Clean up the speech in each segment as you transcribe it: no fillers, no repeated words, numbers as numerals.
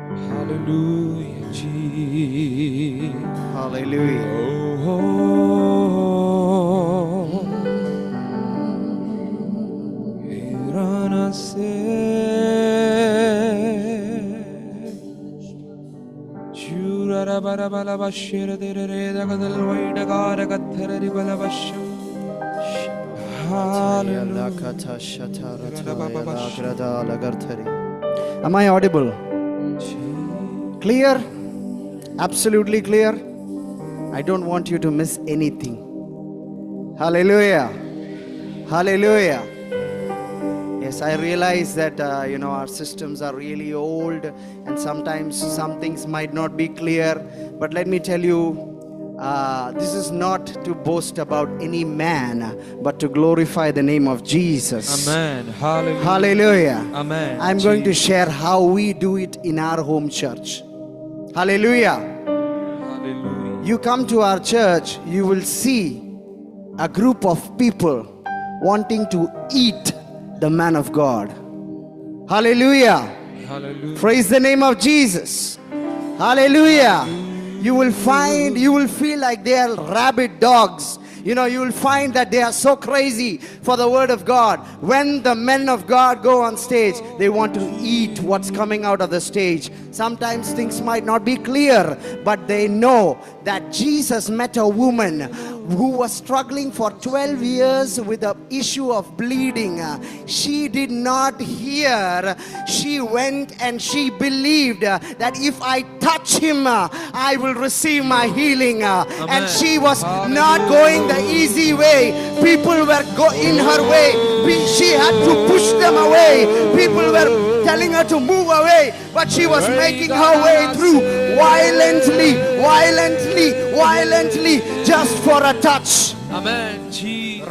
Hallelujah, Jesus. Hallelujah. Oh, Iranase Jurara Barabala Bashir de Redagadal Vaidagara Gathari Balabasham. Am I audible? Clear? Absolutely clear? I don't want you to miss anything. Hallelujah. Hallelujah. Yes, I realize that our systems are really old and sometimes some things might not be clear. But let me tell you, this is not to boast about any man, but to glorify the name of Jesus. Amen. Hallelujah. Hallelujah. Amen. I'm going to share how we do it in our home church. Hallelujah. Hallelujah. You come to our church, you will see a group of people wanting to eat the man of God. Hallelujah. Hallelujah. Praise the name of Jesus. Hallelujah. You will feel like they are rabid dogs. You will find that they are so crazy for the word of God. When the men of God go on stage, they want to eat what's coming out of the stage. Sometimes things might not be clear, but they know that Jesus met a woman who was struggling for 12 years with the issue of bleeding. She did not hear. She went and she believed that if I touch him, I will receive my healing. And she was not going the easy way. People were in her way. She had to push them away. People were telling her to move away, but she was making her way through violently, just for a touch. Amen. Jesus.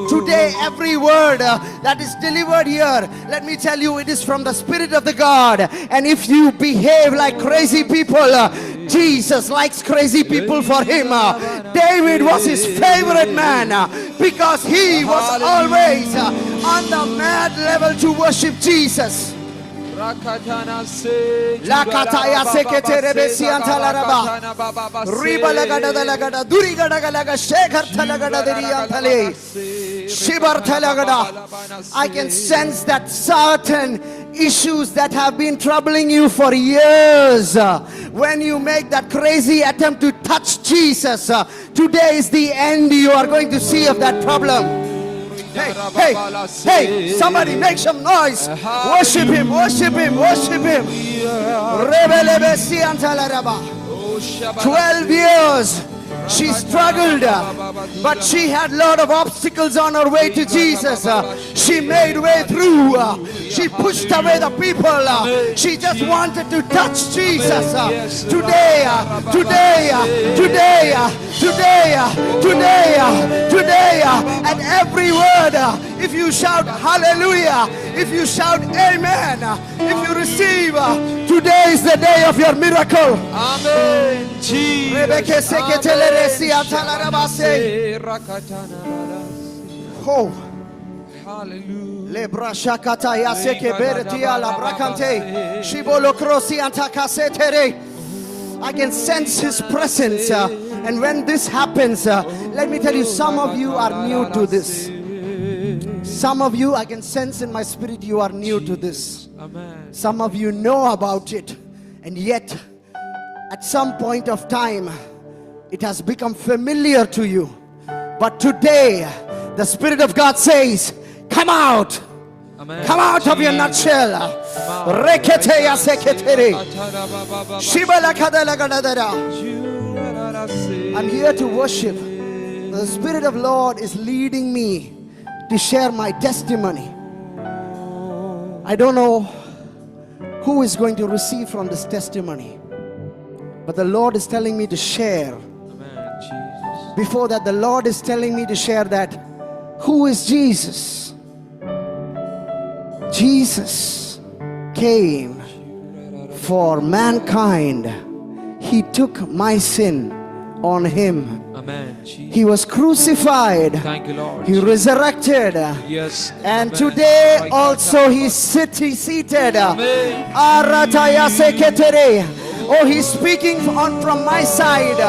Today, every word that is delivered here, let me tell you, it is from the Spirit of the God. And if you behave like crazy people, Jesus likes crazy people for him. David was his favorite man because he was always on the mad level to worship Jesus. Lakataya sekete rebesi antalaraba. Riba lagada lagada duri gada galaga shekhar talagada diri antale. Shibar talagada. I can sense that certain issues that have been troubling you for years, when you make that crazy attempt to touch Jesus, today is the end you are going to see of that problem. Hey, somebody make some noise. Worship him, worship him, worship him. 12 years she struggled, but she had a lot of obstacles on her way to Jesus. She made way through. She pushed away the people. She just wanted to touch Jesus. Today, at every word, if you shout hallelujah, if you shout amen, if you receive, today is the day of your miracle. Amen. Jesus. Oh. Hallelujah. Lebra shakata yaseke bertia la brakante shibolo krosi antakasetere. I can sense his presence, and when this happens, let me tell you, some of you are new to this. Some of you, I can sense in my spirit, you are new to this. Some of you know about it, and yet at some point of time it has become familiar to you. But today the Spirit of God says, come out. Amen. Come out of your nutshell. I'm here to worship. The Spirit of Lord is leading me to share my testimony. I don't know who is going to receive from this testimony, but the Lord is telling me to share. Amen. Jesus. Before that, the Lord is telling me to share that who is Jesus? Jesus came for mankind. He took my sin on him. Amen. Jesus. He was crucified. Thank you, Lord. He resurrected. Yes. And Amen. today also he's seated. Amen. Arataya seketere. Oh, he's speaking from my side.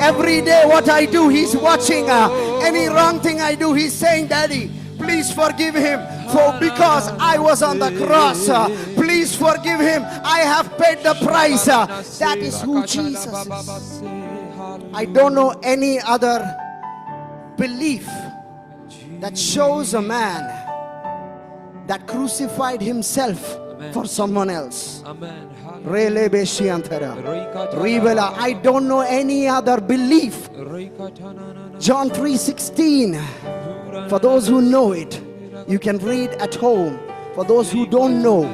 Every day what I do, he's watching. Any wrong thing I do, he's saying, Daddy, please forgive him. For because I was on the cross, please forgive him. I have paid the price. That is who Jesus is. I don't know any other belief that shows a man that crucified himself for someone else. Amen. Relebe shiantara. Rivela. I don't know any other belief. John 3:16. For those who know it, you can read at home. For those who don't know,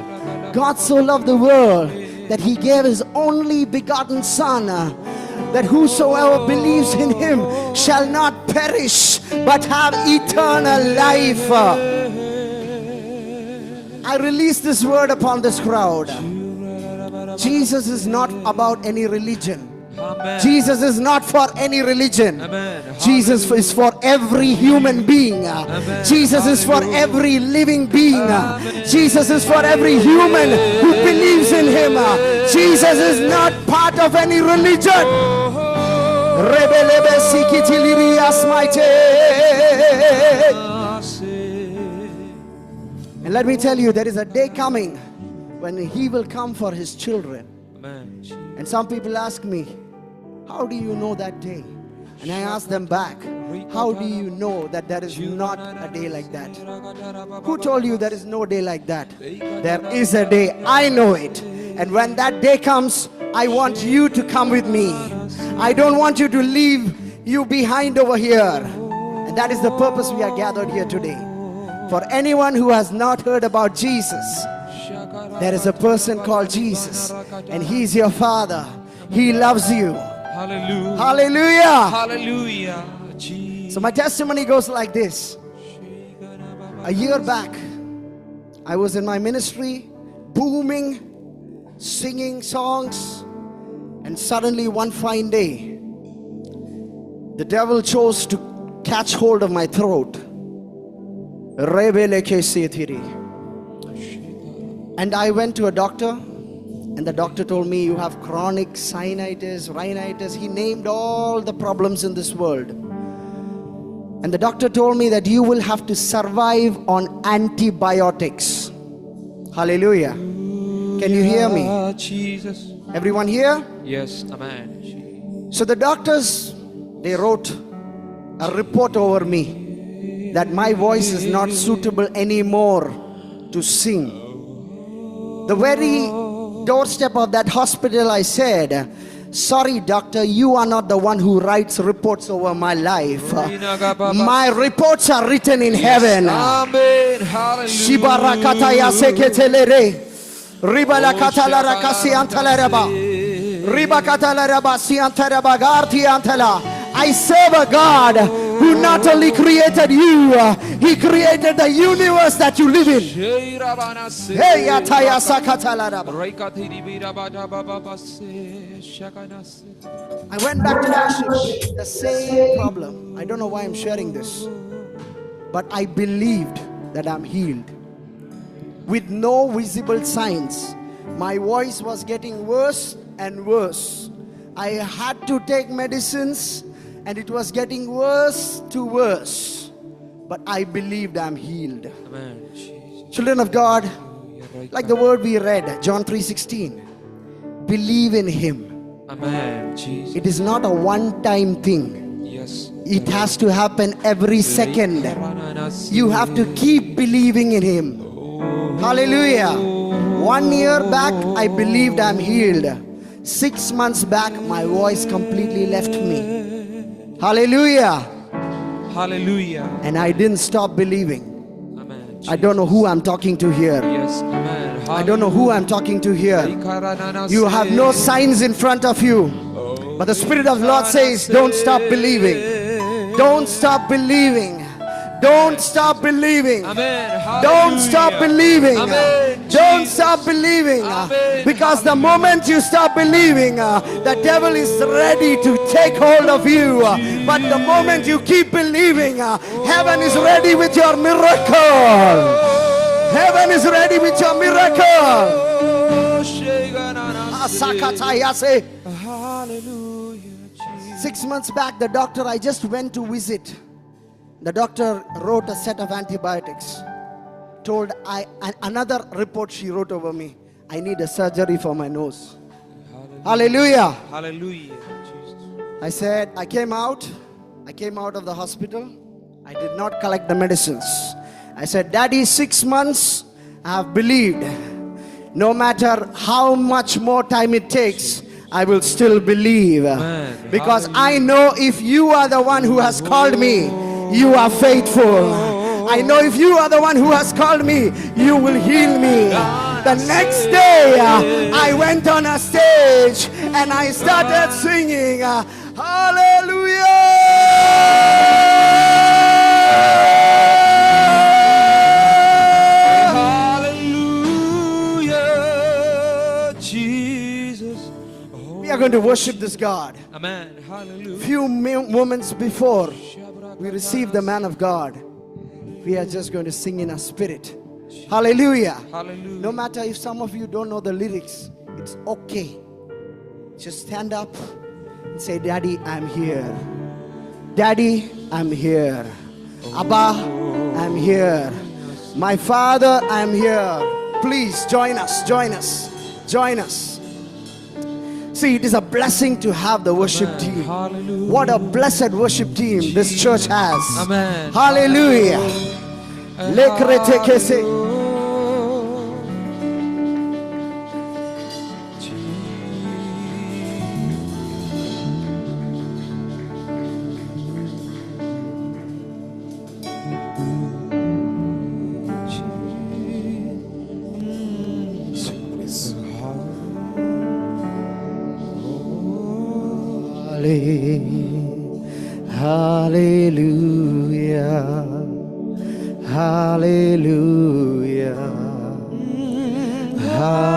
God so loved the world that he gave his only begotten Son, that whosoever believes in him shall not perish but have eternal life. I release this word upon this crowd. Jesus is not about any religion. Amen. Jesus is not for any religion. Amen. Jesus is for every human being. Amen. Jesus is for Hallelujah. every living being. Amen. Jesus is for every human who believes in him. Jesus is not part of any religion. Rebelebe sikitili asmaite. And let me tell you, there is a day coming when he will come for his children. Amen. And some people ask me, how do you know that day? And I ask them back, how do you know that there is not a day like that? Who told you there is no day like that? There is a day. I know it. And when that day comes, I want you to come with me. I don't want you to leave you behind over here. And that is the purpose we are gathered here today. For anyone who has not heard about Jesus, there is a person called Jesus, and he's your Father. He loves you. Hallelujah. Hallelujah. Hallelujah. Jesus. So my testimony goes like this. A year back, I was in my ministry, booming, singing songs, and suddenly one fine day, the devil chose to catch hold of my throat. And I went to a doctor, and the doctor told me, you have chronic sinusitis, rhinitis. He named all the problems in this world. And the doctor told me that you will have to survive on antibiotics. Hallelujah. Can you hear me? Jesus. Everyone here? Yes. Amen. So the doctors, they wrote a report over me that my voice is not suitable anymore to sing. The very doorstep of that hospital, I said, sorry doctor, you are not the one who writes reports over my life. My reports are written in heaven. Amen. Hallelujah. Shibarakataya seketelere. Ribalakatala rakasiantalaraba. Ribakatalaraba siantaraba gartiantala. I serve a God who not only created you, he created the universe that you live in. Hey, ataya sakatalaraba. I went back to worship, the same problem. I don't know why I'm sharing this, but I believed that I'm healed. With no visible signs, my voice was getting worse and worse. I had to take medicines, and it was getting worse to worse. But I believed I'm healed. Amen. Jesus. Children of God, like the word we read, John 3:16, believe in him. Amen. Jesus. It is not a one-time thing. Yes. It has to happen every second. You have to keep believing in him. Hallelujah. 1 year back, I believed I'm healed. 6 months back, my voice completely left me. Hallelujah. Hallelujah. And I didn't stop believing. Amen. I don't know who I'm talking to here. Yes. Amen. I don't know who I'm talking to here. You have no signs in front of you. But the Spirit of the Lord says, don't stop believing. Don't stop believing. Don't stop believing. Amen. Don't stop believing. Amen. Don't stop believing. Amen. Because the moment you stop believing, the devil is ready to take hold of you. But the moment you keep believing, heaven is ready with your miracle. Heaven is ready with your miracle. Hallelujah, Jesus. 6 months back, the doctor I just went to visit, the doctor wrote a set of antibiotics. Told another report she wrote over me, I need a surgery for my nose. Hallelujah. Hallelujah, Jesus. I said, I came out of the hospital. I did not collect the medicines. I said, Daddy, 6 months I have believed. No matter how much more time it takes, I will still believe. Amen. Because I know if you are the one who has called me, you are faithful. I know if you are the one who has called me, you will heal me. The next day, I went on a stage and I started singing, Hallelujah, Jesus. We are going to worship this God. Amen. Hallelujah. Few moments before we receive the man of God, we are just going to sing in our spirit. Hallelujah. Hallelujah. No matter if some of you don't know the lyrics, it's okay. Just stand up and say, Daddy, I'm here. Daddy, I'm here. Abba, I'm here. My Father, I'm here. Please join us, join us, join us. See, it is a blessing to have the worship team. Hallelujah. What a blessed worship team this church has. Amen. Hallelujah. Lekretekese. Hallelujah. Hallelujah.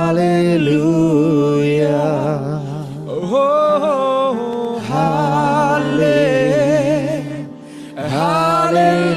Hallelujah. Oh, Hallelujah. Hallelujah.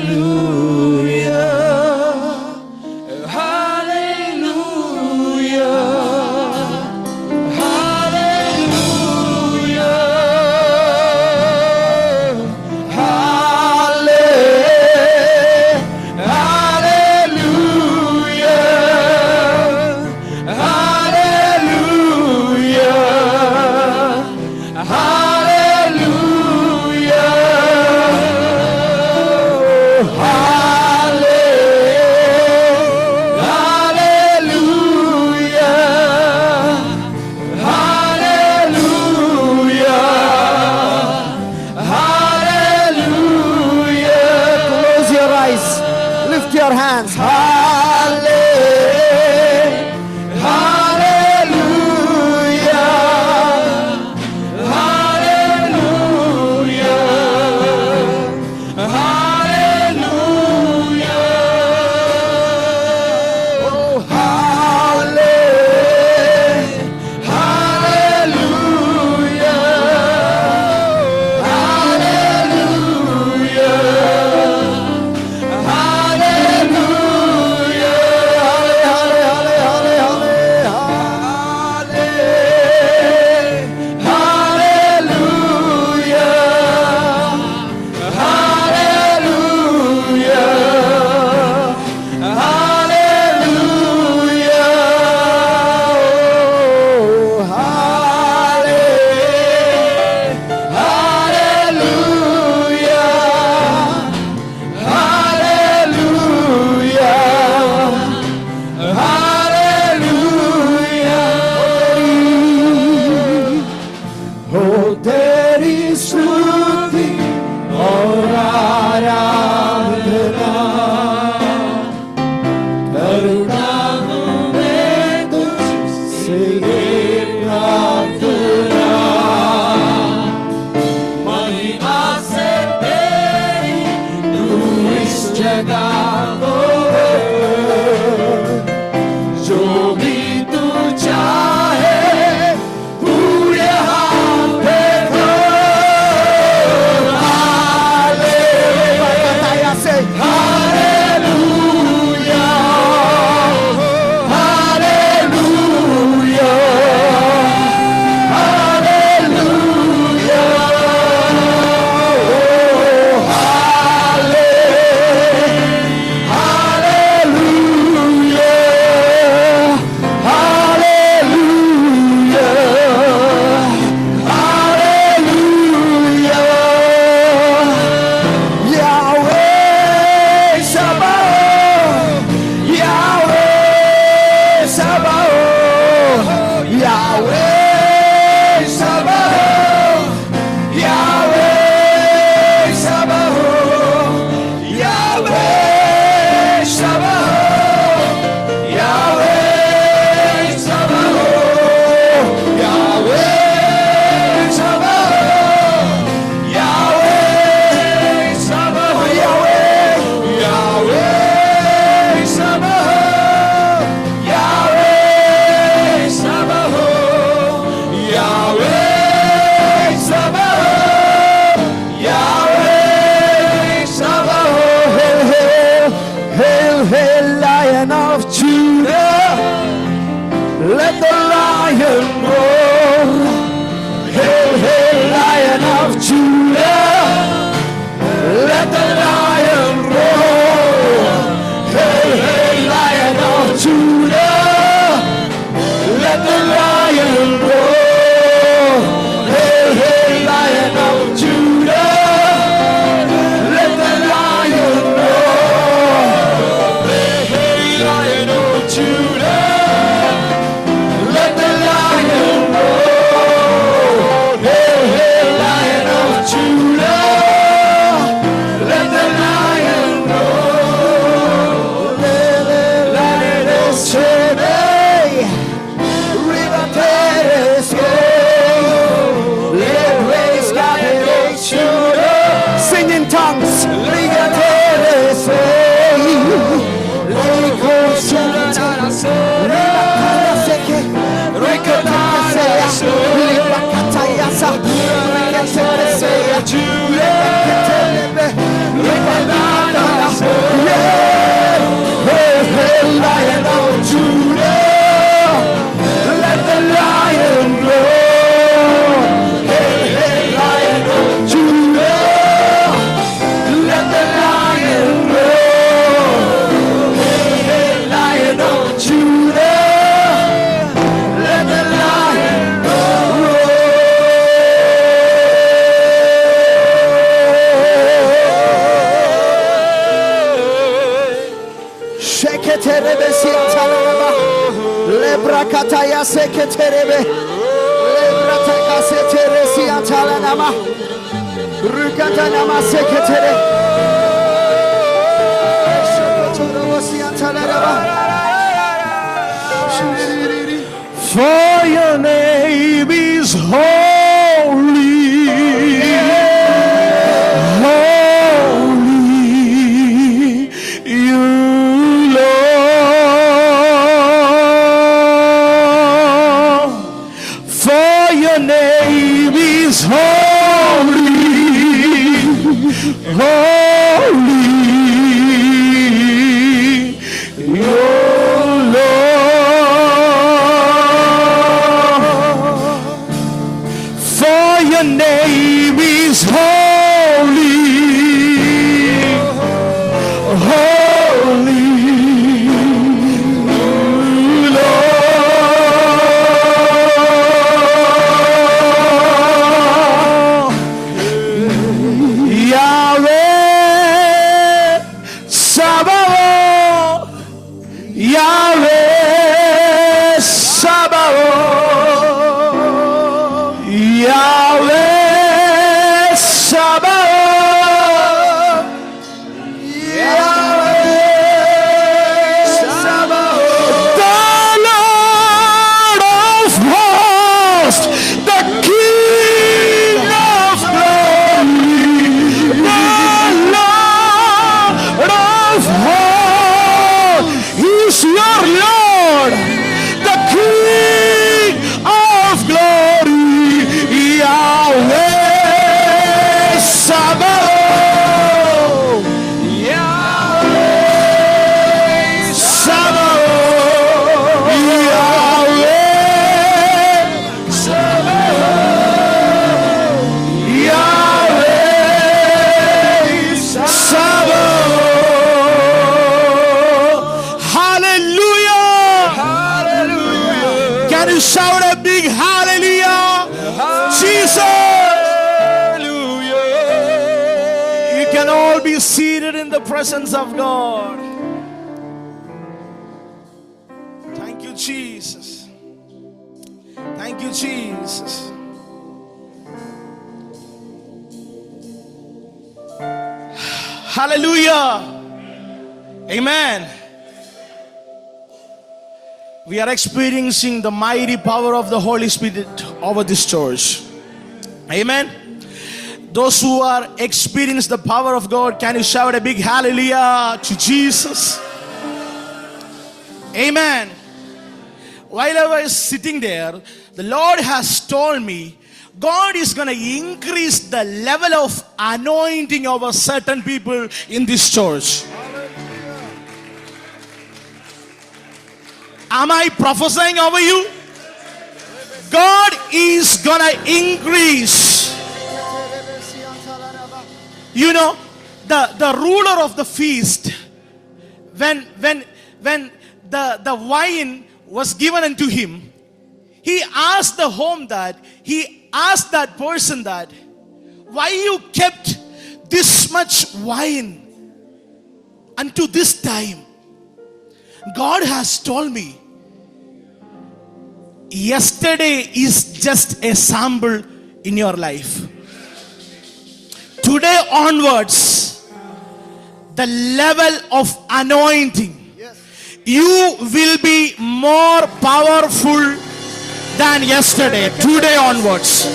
Lift your hands. Hallelujah. Hallelujah. Hallelujah. Hallelujah. Oh, hallelujah. Hallelujah. ya seketerebe. Lebrata kasetere siantala nama. Rukata nama seketere. Shokotoro siantala nama. For your name is holy, holy, you Lord. For your name is holy, holy, you your name is holy, holy, Lord. Yahweh Sabaoth, Yahweh Sabaoth, Yahweh Sabaoth, Yahweh Sabaoth, the Lord of hosts, the King of glory, the Lord of hosts, He's your Lord, the King of glory, Yahweh Sabaoth, Yahweh Sabaoth, Yahweh Sabaoth, Yahweh Sabaoth. Hallelujah! Hallelujah! Can you shout a big hallelujah? Jesus! You can all be seated in the presence of God. Thank you, Jesus. Thank you, Jesus. Hallelujah. Amen. We are experiencing the mighty power of the Holy Spirit over this church. Amen. Those who are experiencing the power of God, can you shout a big hallelujah to Jesus? Amen. While I was sitting there, the Lord has told me God is going to increase the level of anointing over certain people in this church. Am I prophesying over you? God is going to increase. You know, the ruler of the feast, when the wine was given unto him, he asked the home he asked that person that, why you kept this much wine unto this time? God has told me, yesterday is just a sample in your life. Today onwards, the level of anointing, you will be more powerful than yesterday. Today onwards.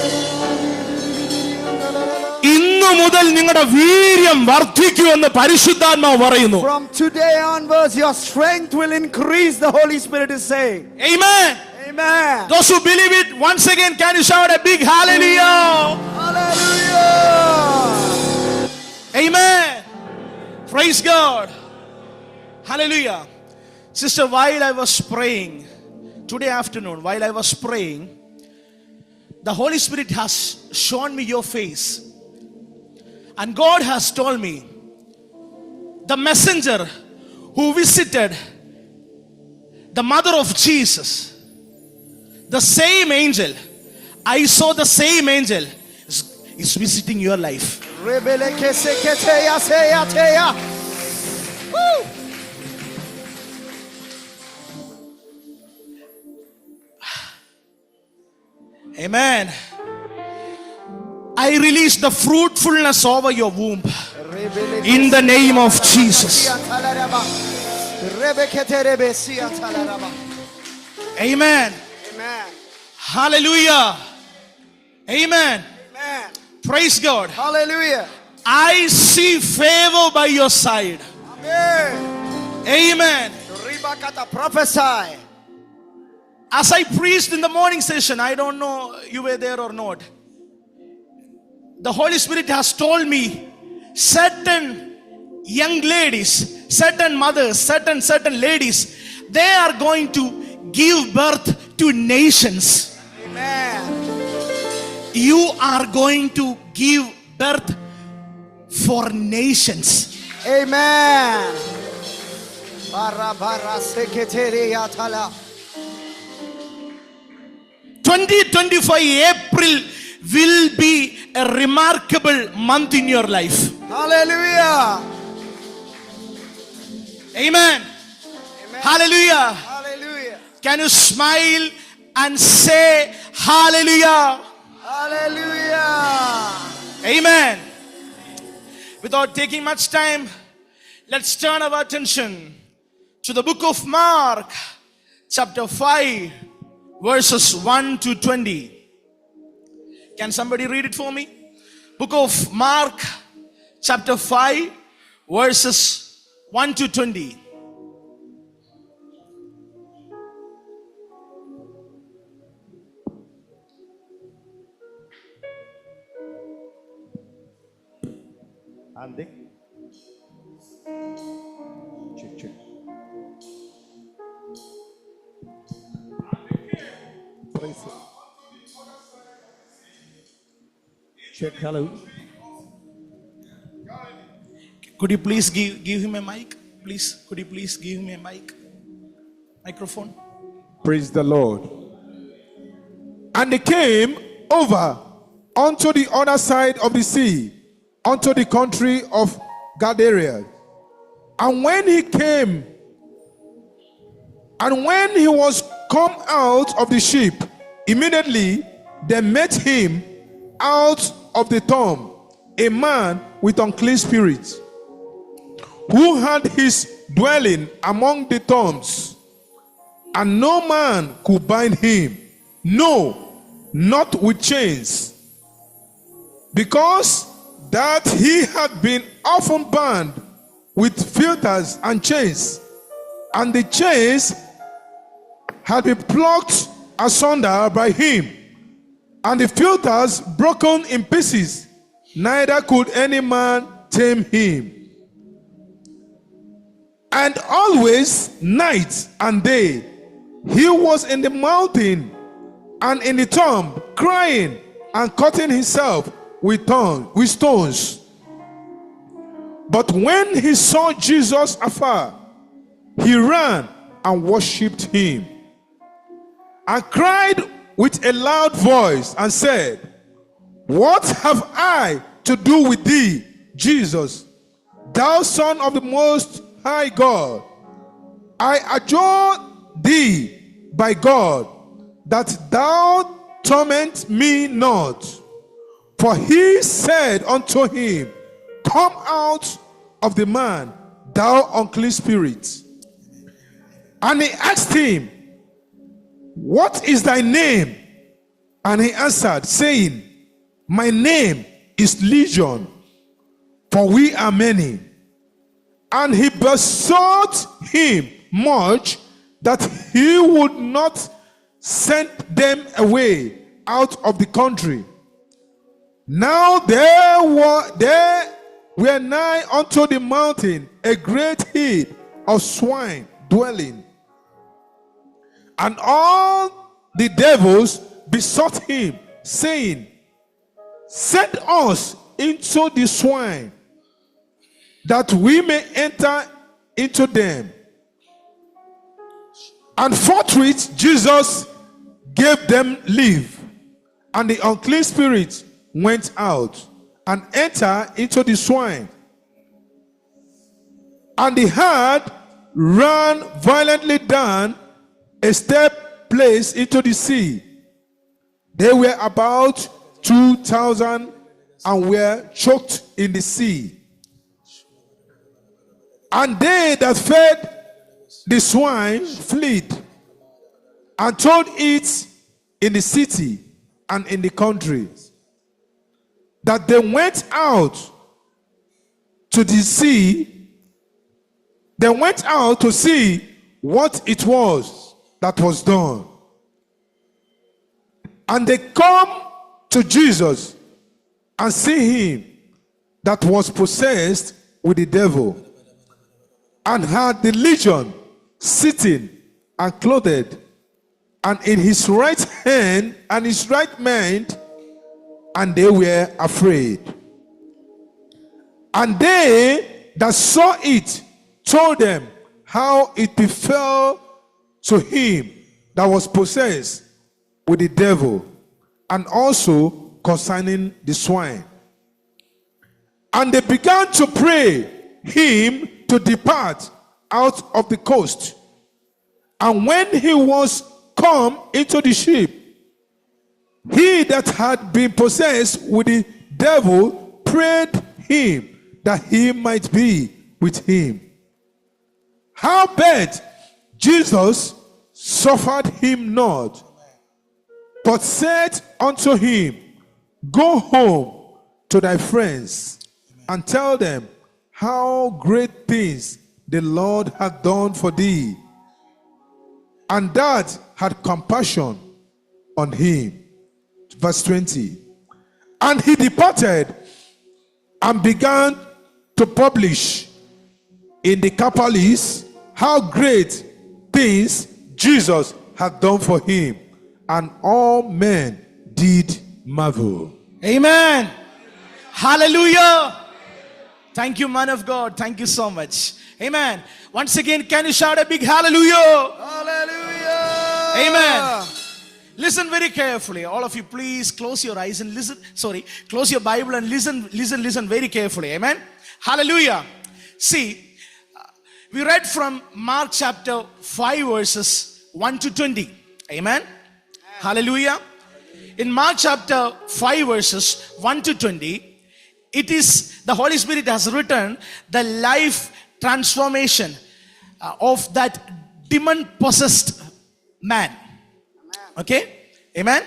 ഇന്നു മുതൽ നിങ്ങളുടെ വീര്യം വർദ്ധിക്കുമെന്ന് പരിശുദ്ധാത്മാവ് പറയുന്നു. From today onwards, your strength will increase, the Holy Spirit is saying. Amen. Amen. Those who believe it, once again, can you shout a big hallelujah? Hallelujah. Amen. Praise God. Hallelujah. Sister, while I was praying, today afternoon, while I was praying, the Holy Spirit has shown me your face. And God has told me, the messenger who visited the mother of Jesus, the same angel, I saw the same angel is visiting your life. Amen. I release the fruitfulness over your womb in the name of Jesus. Amen. Amen. Hallelujah. Amen. Amen. Praise God. Hallelujah. I see favor by your side. Amen. Amen. Ribakata, prophesy. As I preached in the morning session, I don't know you were there or not. The Holy Spirit has told me certain young ladies, certain mothers, certain ladies, they are going to give birth to nations. Amen. You are going to give birth for nations. Amen. Bara bara seketeri yatala. 2025 April will be a remarkable month in your life. Hallelujah. Amen. Amen. Hallelujah. Hallelujah. Can you smile and say hallelujah? Hallelujah. Amen. Without taking much time, let's turn our attention to the book of Mark, chapter 5, verses 1 to 20. Can somebody read it for me? Book of Mark, chapter 5, verses 1 to 20. Andy? Check. Praise it. Check, hello. Could you please give him a mic? Please, could you please give him a mic? Microphone. Praise the Lord. And they came over unto the other side of the sea, unto the country of Gadara. And when he was come out of the ship, immediately they met him out of the tomb a man with unclean spirits, who had his dwelling among the tombs, and no man could bind him, no, not with chains, because that he had been often bound with fetters and chains, and the chains had been plucked asunder by him, and the fetters broken in pieces, neither could any man tame him. And always night and day he was in the mountain and in the tomb, crying and cutting himself with stones. But when he saw Jesus afar, he ran and worshipped him, and cried with a loud voice and said, What have I to do with thee, Jesus, thou Son of the Most High God? I adjure thee by God that thou torment me not. For he said unto him, Come out of the man, thou unclean spirit. And he asked him, What is thy name? And he answered, saying, My name is Legion, for we are many. And he besought him much that he would not send them away out of the country. Now there were nigh unto the mountain a great heap of swine dwelling. And all the devils besought him, saying, Send us into the swine, that we may enter into them. And forthwith Jesus gave them leave, and the unclean spirit went out and entered into the swine. And the herd ran violently down a steep place into the sea, They were about 2,000 and were choked in the sea. And they that fed the swine fled and told it in the city and in the country that they went out to the sea. They went out to see what it was that was done. And they come to Jesus and see him that was possessed with the devil and had the legion sitting and clothed, and in his right hand and his right mind, and they were afraid. And they that saw it told them how it befell to him that was possessed with the devil, and also concerning the swine. And they began to pray him to depart out of the coast. And when he was come into the ship, he that had been possessed with the devil prayed him that he might be with him. Howbeit Jesus suffered him not, but said unto him, Go home to thy friends and tell them how great things the Lord hath done for thee, and that had compassion on him. Verse 20. And he departed and began to publish in the Decapolis how great things Jesus had done for him, and all men did marvel. Amen. Hallelujah. Thank you, man of God. Thank you so much. Amen. Once again, can you shout a big hallelujah? Hallelujah. Amen. Listen very carefully. All of you, please close your eyes and listen. Close your Bible and listen very carefully. Amen. Hallelujah. See, we read from Mark chapter 5 verses 1 to 20. Amen. Hallelujah. In Mark chapter 5 verses 1 to 20, it is the Holy Spirit has written the life transformation of that demon possessed man. Okay? Amen?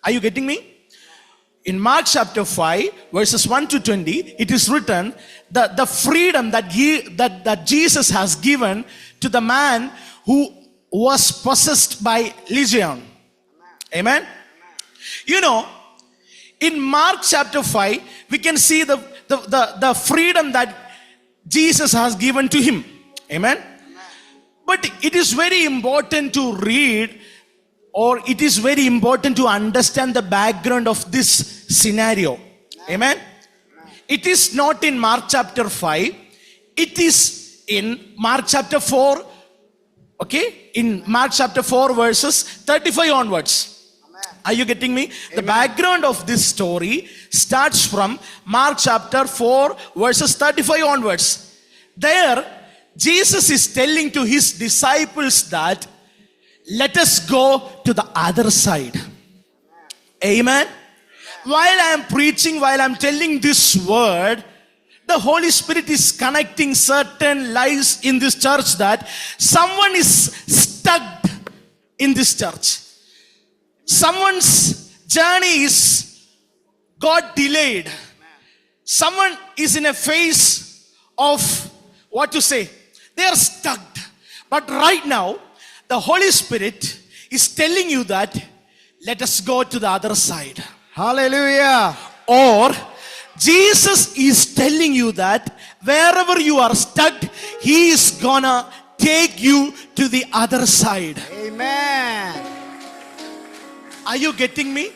Are you getting me? In Mark chapter 5 verses 1 to 20, it is written the freedom that Jesus has given to the man who was possessed by legion. Amen? You know, in Mark chapter 5, we can see the freedom that Jesus has given to him. Amen? But it is very important to read, or it is very important to understand the background of this scenario. Amen? It is not in Mark chapter 5. It is in Mark chapter 4. Okay? In Mark chapter 4 verses 35 onwards. Are you getting me? Amen. The background of this story starts from Mark chapter 4 verses 35 onwards. There, Jesus is telling to his disciples that let us go to the other side. Amen. While I am preaching, while I am telling this word, the Holy Spirit is connecting certain lives in this church that someone is stuck in this church. Someone's journey got delayed. Someone is in a phase of what to say. They are stuck. But right now, the Holy Spirit is telling you that let us go to the other side. Hallelujah. Or Jesus is telling you that wherever you are stuck, He is gonna take you to the other side. Amen. Are you getting me?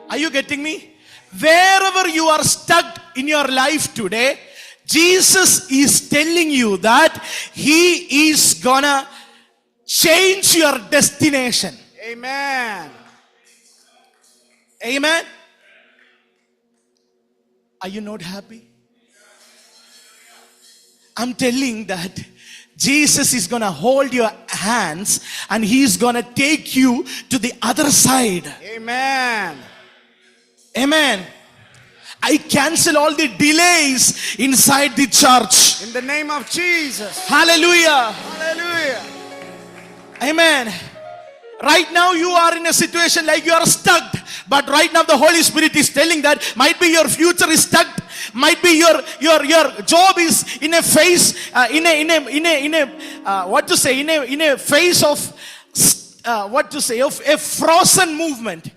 Are you getting me? Wherever you are stuck in your life today, Jesus is telling you that He is gonna change your destination. Amen. Amen. Are you not happy? I'm telling that Jesus is gonna hold your hands and He's gonna take you to the other side. Amen. Amen. Amen. I cancel all the delays inside the church. In the name of Jesus. Hallelujah. Hallelujah. Amen. Right now you are in a situation like you are stuck, but right now the Holy Spirit is telling that might be your future is stuck, might be your job is in a phase in a phase of of a frozen movement.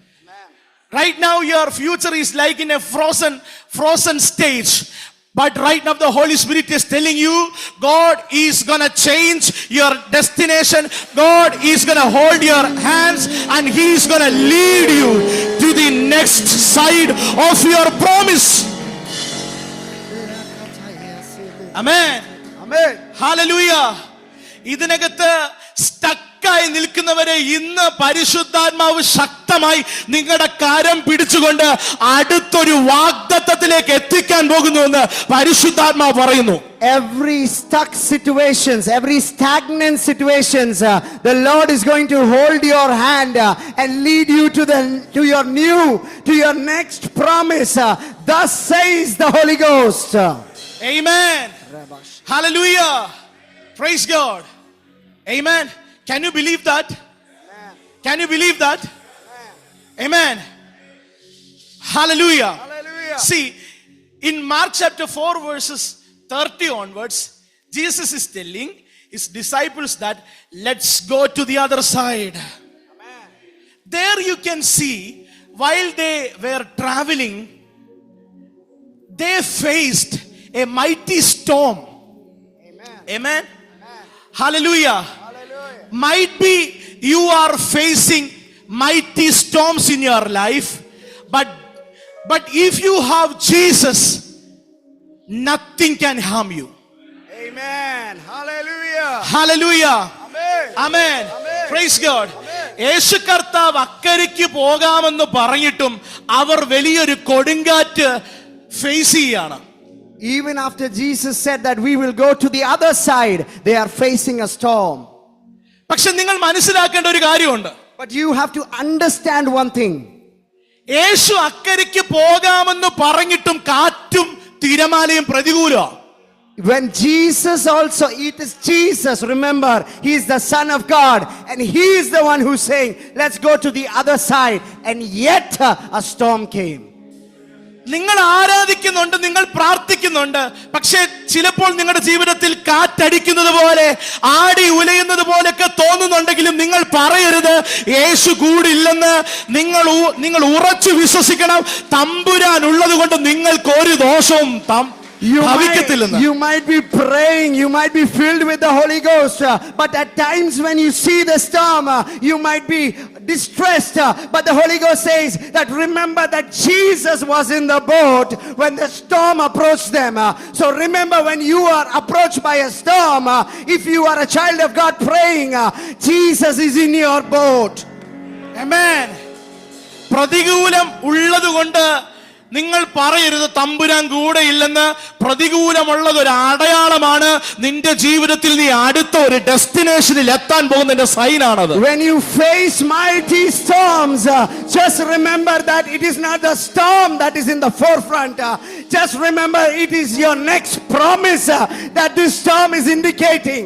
Right now your future is like in a frozen stage. But right now the Holy Spirit is telling you, God is gonna change your destination. God is gonna hold your hands and He is gonna lead you to the next side of your promise. Amen. Amen. Hallelujah. ഇതിനകത്ത് സ്റ്റക്കായി നിൽക്കുന്നവരെ ഇന്ന് പരിശുദ്ധാത്മാവ് ശക്തമായി നിങ്ങളുടെ കരം പിടിച്ചുകൊണ്ട് അടുത്തൊരു വാഗ്ദത്തത്തിലേക്ക് എത്തിക്കാൻ പോകുന്നുവെന്ന് പരിശുദ്ധാത്മാവ് പറയുന്നു. Every stuck situations, every stagnant situations, the Lord is going to hold your hand and lead you to your next promise. Thus says the Holy Ghost. Amen. Hallelujah. Praise God. Amen. Can you believe that? Can you believe that? Amen. Hallelujah. Hallelujah. See, in Mark chapter 4 verses 30 onwards, Jesus is telling his disciples that let's go to the other side. There you can see, while they were traveling, they faced a mighty storm. Amen. Hallelujah. Hallelujah. Might be you are facing mighty storms in your life, but if you have Jesus, nothing can harm you. Amen. Hallelujah. Hallelujah. Amen. Amen. Amen. Praise God. യേശു കർത്താവ് അക്കരയ്ക്ക് പോകാമെന്ന് പറഞ്ഞിട്ടും അവർ വലിയൊരു കൊടുങ്കാറ്റ് face ചെയ്യാണ്. Even after Jesus said that we will go to the other side, they are facing a storm. പക്ഷെ നിങ്ങൾ മനസ്സിലാക്കേണ്ട ഒരു കാര്യമുണ്ട്. But you have to understand one thing. യേശു അക്കരയ്ക്ക് പോകാമെന്ന് പറഞ്ഞിട്ടും കാറ്റും തിരമാലയും പ്രതികൂലമാണ്. When Jesus also, it is Jesus, remember, He is the Son of God, and He is the one who's saying, let's go to the other side, and yet a storm came. നിങ്ങൾ ആരാധിക്കുന്നുണ്ട്, നിങ്ങൾ പ്രാർത്ഥിക്കുന്നുണ്ട്, പക്ഷേ ചിലപ്പോൾ നിങ്ങളുടെ ജീവിതത്തിൽ കാറ്റടിക്കുന്നത് പോലെ ആടി ഉലയുന്നത് പോലെയൊക്കെ തോന്നുന്നുണ്ടെങ്കിലും നിങ്ങൾ പറയരുത് യേശു കൂടില്ലെന്ന്. നിങ്ങൾ ഉറച്ചു വിശ്വസിക്കണം, തമ്പുരാൻ ഉള്ളത് കൊണ്ട് നിങ്ങൾക്ക് ഒരു ദോഷവും You might be praying, you might be filled with the Holy Ghost, but at times when you see the storm, you might be distressed, but the Holy Ghost says that remember that Jesus was in the boat when the storm approached them. So remember, when you are approached by a storm, if you are a child of God praying, Jesus is in your boat. Amen. പ്രതികൂലം ഉള്ളതുകൊണ്ട് നിങ്ങൾ പറയരുത് തമ്പുരാൻ കൂടെ ഇല്ലെന്ന്. പ്രതികൂലമുള്ളത് ഒരു അടയാളമാണ്. നിന്റെ ജീവിതത്തിൽ നീ അടുത്ത ഒരു ഡെസ്റ്റിനേഷനിൽ എത്താൻ പോകുന്നതിന്റെ സൈനാണത്. When you face mighty storms, just remember that it is not the storm that is in the forefront. Just remember it is your next promise that this storm is indicating.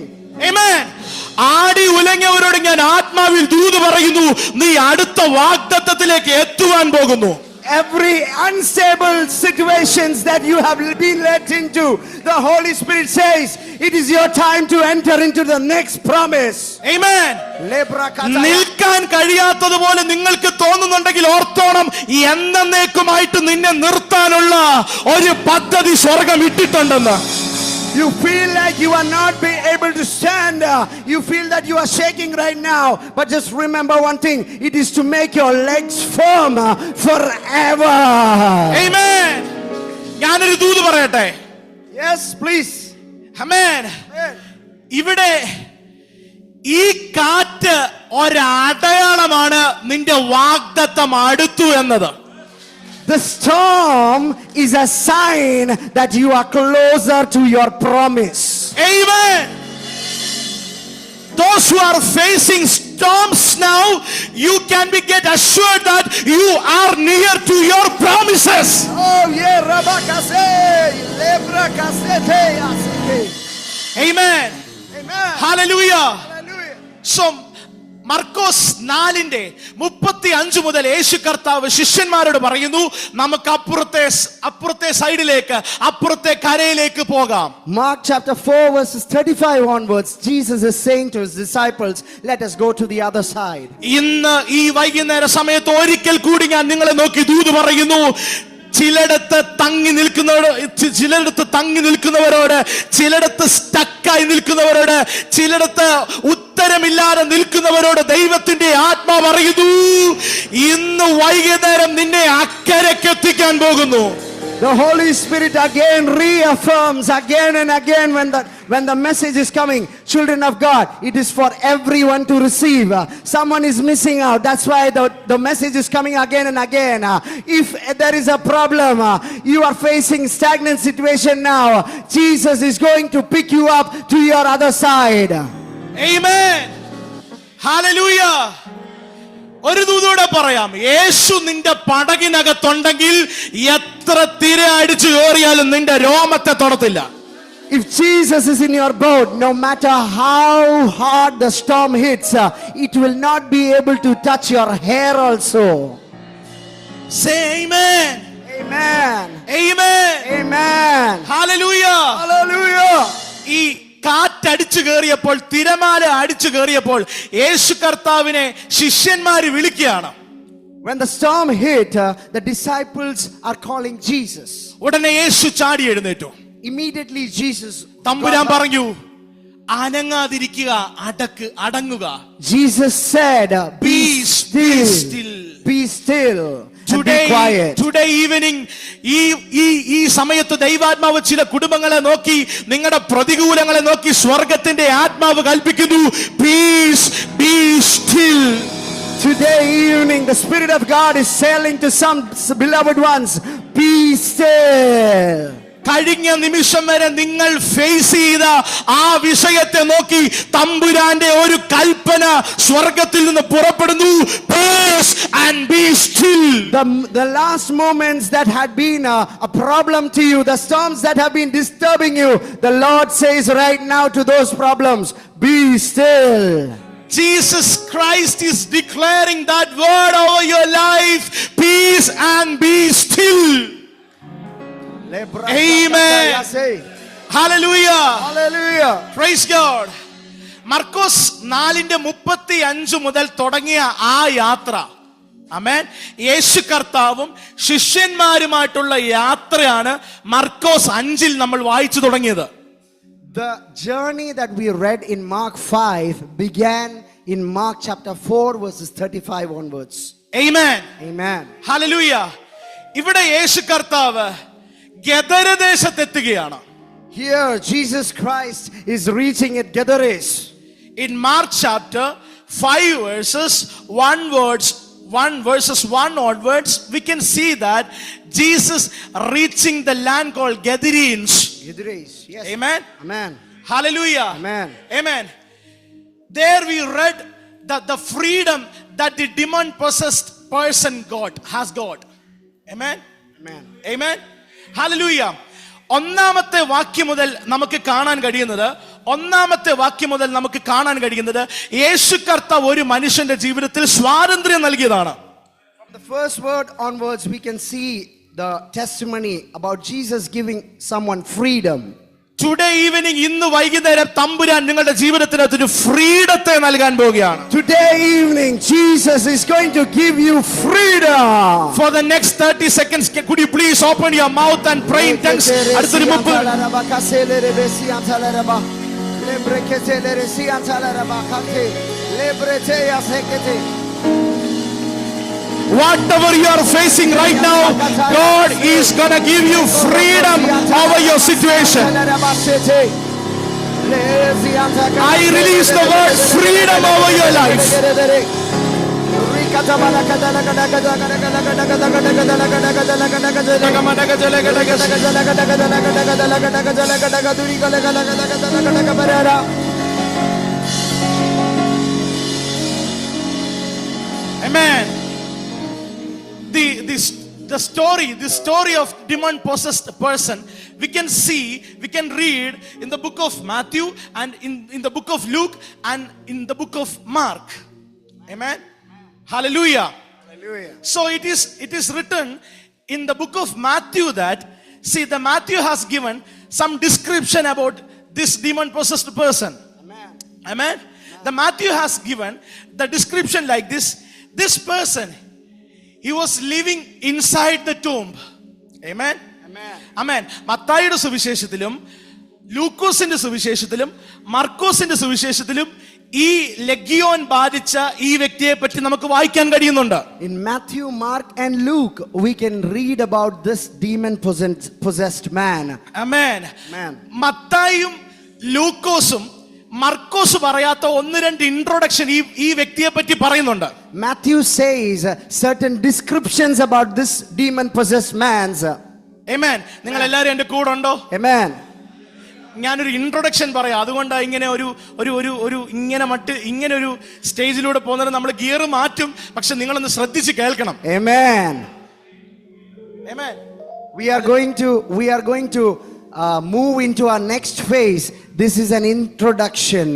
Amen. ആടി ഉലഞ്ഞവരോട് ഞാൻ ആത്മാവിൽ ദൂത് പറയുന്നു, നീ അടുത്ത വാഗ്ദത്തത്തിലേക്ക് എത്തുവാൻ പോകുന്നു. Every unstable situations that you have been led into, the Holy Spirit says it is your time to enter into the next promise. Amen. നിൽക്കാൻ കഴിയാത്തതുപോലെ നിങ്ങൾക്ക് തോന്നുന്നുണ്ടെങ്കിൽ ഓർത്തോണം, എന്നേക്കുമായിട്ട് നിന്നെ നിർത്താനുള്ള ഒരു പദ്ധതി സ്വർഗ്ഗം ഇട്ടിട്ടുണ്ടെന്ന്. You feel like you are not being able to stand. You feel that you are shaking right now. But just remember one thing. It is to make your legs firm forever. Amen. ഞാനൊരു ദൂത് പറയട്ടെ. Yes, please. Amen. ഇവിടെ ഈ കാറ്റ് ഒരടയാളമാണ് നിന്റെ വാഗ്ദത്തം അടുത്തു എന്നത്. The storm is a sign that you are closer to your promise. Amen. Those who are facing storms now, you can get assured that you are near to your promises. Oh, yeah, Rabakase, Lebrakasete, Yaseke. Amen. Amen. Hallelujah. Hallelujah. So മർക്കോസ് 4:35 മുതൽ യേശു കർത്താവ് ശിഷ്യന്മാരോട് പറയുന്നു, നമുക്ക് അപ്പുറത്തെ സൈഡിലേക്ക്, അപ്പുറത്തെ കരയിലേക്ക് പോകാം. Mark chapter 4 verses 35 onwards, Jesus is saying to his disciples, let us go to the other side. ഇന്ന് ഈ വൈകുന്നേര സമയത്ത് ഒരിക്കൽ കൂടി ഞാൻ നിങ്ങളെ നോക്കി ദൂത് പറയുന്നു. ചിലയിടത്ത് തങ്ങി നിൽക്കുന്നവരോട്, ചിലയിടത്ത് സ്റ്റക്കായി നിൽക്കുന്നവരോട്, ചിലയിടത്ത് ഉത്തരമില്ലാതെ നിൽക്കുന്നവരോട് ദൈവത്തിന്റെ ആത്മാവ് പറയുന്നു, ഇന്ന് വൈകുന്നേരം നിന്നെ അക്കരയ്ക്ക് എത്തിക്കാൻ പോകുന്നു. The Holy Spirit again reaffirms again and again when the message is coming, children of God, it is for everyone to receive. Someone is missing out. That's why the message is coming again and again. If there is a problem, you are facing stagnant situation now, Jesus is going to pick you up to your other side. Amen. Hallelujah. ഒരു ദൂതോടെ പറയാം, യേശു നിന്റെ പടകിനകത്തുണ്ടെങ്കിൽ എത്ര തിര അടിച്ചു കയറിയാലും നിന്റെ രോമത്തെ തൊടത്തില്ല. If Jesus is in your boat, no matter how hard the storm hits, it will not be able to touch your hair also. Say amen. Amen. Amen. Amen. Hallelujah. Hallelujah. ഈ കാറ്റടിച്ചു കയറിയപ്പോൾ, തിരമാല അടിച്ചു കയറിയപ്പോൾ യേശു കർത്താവിനെ ശിഷ്യന്മാര് വിളിക്കുകയാണ്. When the storm hit, the disciples are calling Jesus. ഉടനെ യേശു ചാടി എഴുന്നേറ്റു. Immediately Jesus, തമ്പുരാൻ പറഞ്ഞു, അനങ്ങാതിരിക്കുക, അടങ്ങുക. Jesus said, be still, be still, and be quiet. Today evening, ഈ സമയത്ത് ദൈവാത്മാവ് ചില കുടുംബങ്ങളെ നോക്കി, നിങ്ങളുടെ പ്രതികൂലങ്ങളെ നോക്കി സ്വർഗത്തിന്റെ ആത്മാവ് കൽപ്പിക്കുന്നു, peace, be still. Today evening, the Spirit of God is saying to some beloved ones, be still. കഴിഞ്ഞ നിമിഷം വരെ നിങ്ങൾ ഫേസ് ചെയ്ത ആ വിഷയത്തെ നോക്കി തമ്പുരാന്റെ ഒരു കൽപ്പന സ്വർഗത്തിൽ നിന്ന് പുറപ്പെടുന്നു, peace and be still. The last moments that had been a problem to you, the storms that have been disturbing you, the Lord says right now to those problems, be still. Jesus Christ is declaring that word over your life, peace and be still. Amen. Hallelujah. Hallelujah. Praise God. മർക്കോസ് 4:35 മുതൽ തുടങ്ങിയ ആ യാത്ര, ആമേൻ, യേശു കർത്താവും ശിഷ്യന്മാരുമായിട്ടുള്ള യാത്രയാണ് മർക്കോസ് 5 നമ്മൾ വായിച്ചു തുടങ്ങിയത്. The journey that we read in Mark 5 began in Mark chapter 4 verses 35 onwards. Amen. Amen. Hallelujah. ഇവിടെ യേശു കർത്താവ് ഗദരദേശത്തെത്തുകയാണ്. Here Jesus Christ is reaching at Gadares. In Mark chapter 5 verses 1 onwards, we can see that Jesus reaching the land called Gadarenes. Gadares. Yes. Amen. Amen. Hallelujah. Amen. Amen. There we read that the freedom that the demon possessed person has got. Amen. Amen. Amen. Hallelujah. ഒന്നാമത്തെ വാക്യം മുതൽ നമുക്ക് കാണാൻ കഴിയുന്നത് യേശു കർത്താവ് ഒരു മനുഷ്യന്റെ ജീവിതത്തിൽ സ്വാതന്ത്ര്യം നൽകിയതാണ്. From the first word onwards, we can see the testimony about Jesus giving someone freedom. Today evening, ഇന്ന് വൈകുന്നേരം തമ്പുരാൻ നിങ്ങളുടെ ജീവിതത്തിനകത്ത് ഒരു ഫ്രീഡത്തെ നൽകാൻ പോവുകയാണ്. Today evening, Jesus is going to give you freedom. For the next 30 seconds, could you please open your mouth and pray in tongues? അടുത്തൊരു 30. Whatever you are facing right now, God is gonna give you freedom over your situation. I release the word freedom over your life. Amen. the story of demon possessed person, we can read in the book of Matthew and in the book of Luke and in the book of Mark. Amen. Hallelujah. Hallelujah. So it is written in the book of Matthew that, see, the Matthew has given some description about this demon possessed person. Amen. Amen. The Matthew has given the description like this. This person, he was living inside the tomb. Amen. Amen. Amen. മത്തായിയുടെ സുവിശേഷത്തിലും ലൂക്കോസിന്റെ സുവിശേഷത്തിലും മർക്കോസിന്റെ സുവിശേഷത്തിലും ഈ ലെഗിയോൻ ബാധിച്ച ഈ വ്യക്തിയെ പറ്റി നമുക്ക് വായിക്കാൻ കഴിയുന്നുണ്ട്. In Matthew, Mark and Luke we can read about this demon possessed man. Amen. Amen. മത്തായിയും ലൂക്കോസും മർക്കോസ് പറയാത്ത ഒന്ന് രണ്ട് ഇൻട്രൊഡക്ഷൻ ഈ വ്യക്തിയെ പറ്റി പറയുന്നുണ്ട്. Matthew says certain descriptions about this demon possessed man's. Amen. നിങ്ങൾ എല്ലാവരും എന്റെ കൂടെ ഉണ്ടോ? Amen. ഞാനൊരു ഇൻട്രൊഡക്ഷൻ പറയാം. അതുകൊണ്ടാണ് ഇങ്ങനെ ഒരു ഇങ്ങനെ ഒരു സ്റ്റേജിലൂടെ പോകുന്നത്. നമ്മൾ ഗിയർ മാറ്റും, പക്ഷെ നിങ്ങളൊന്ന് ശ്രദ്ധിച്ച് കേൾക്കണം. Amen. Amen. We are going to move into our next phase. This is an introduction.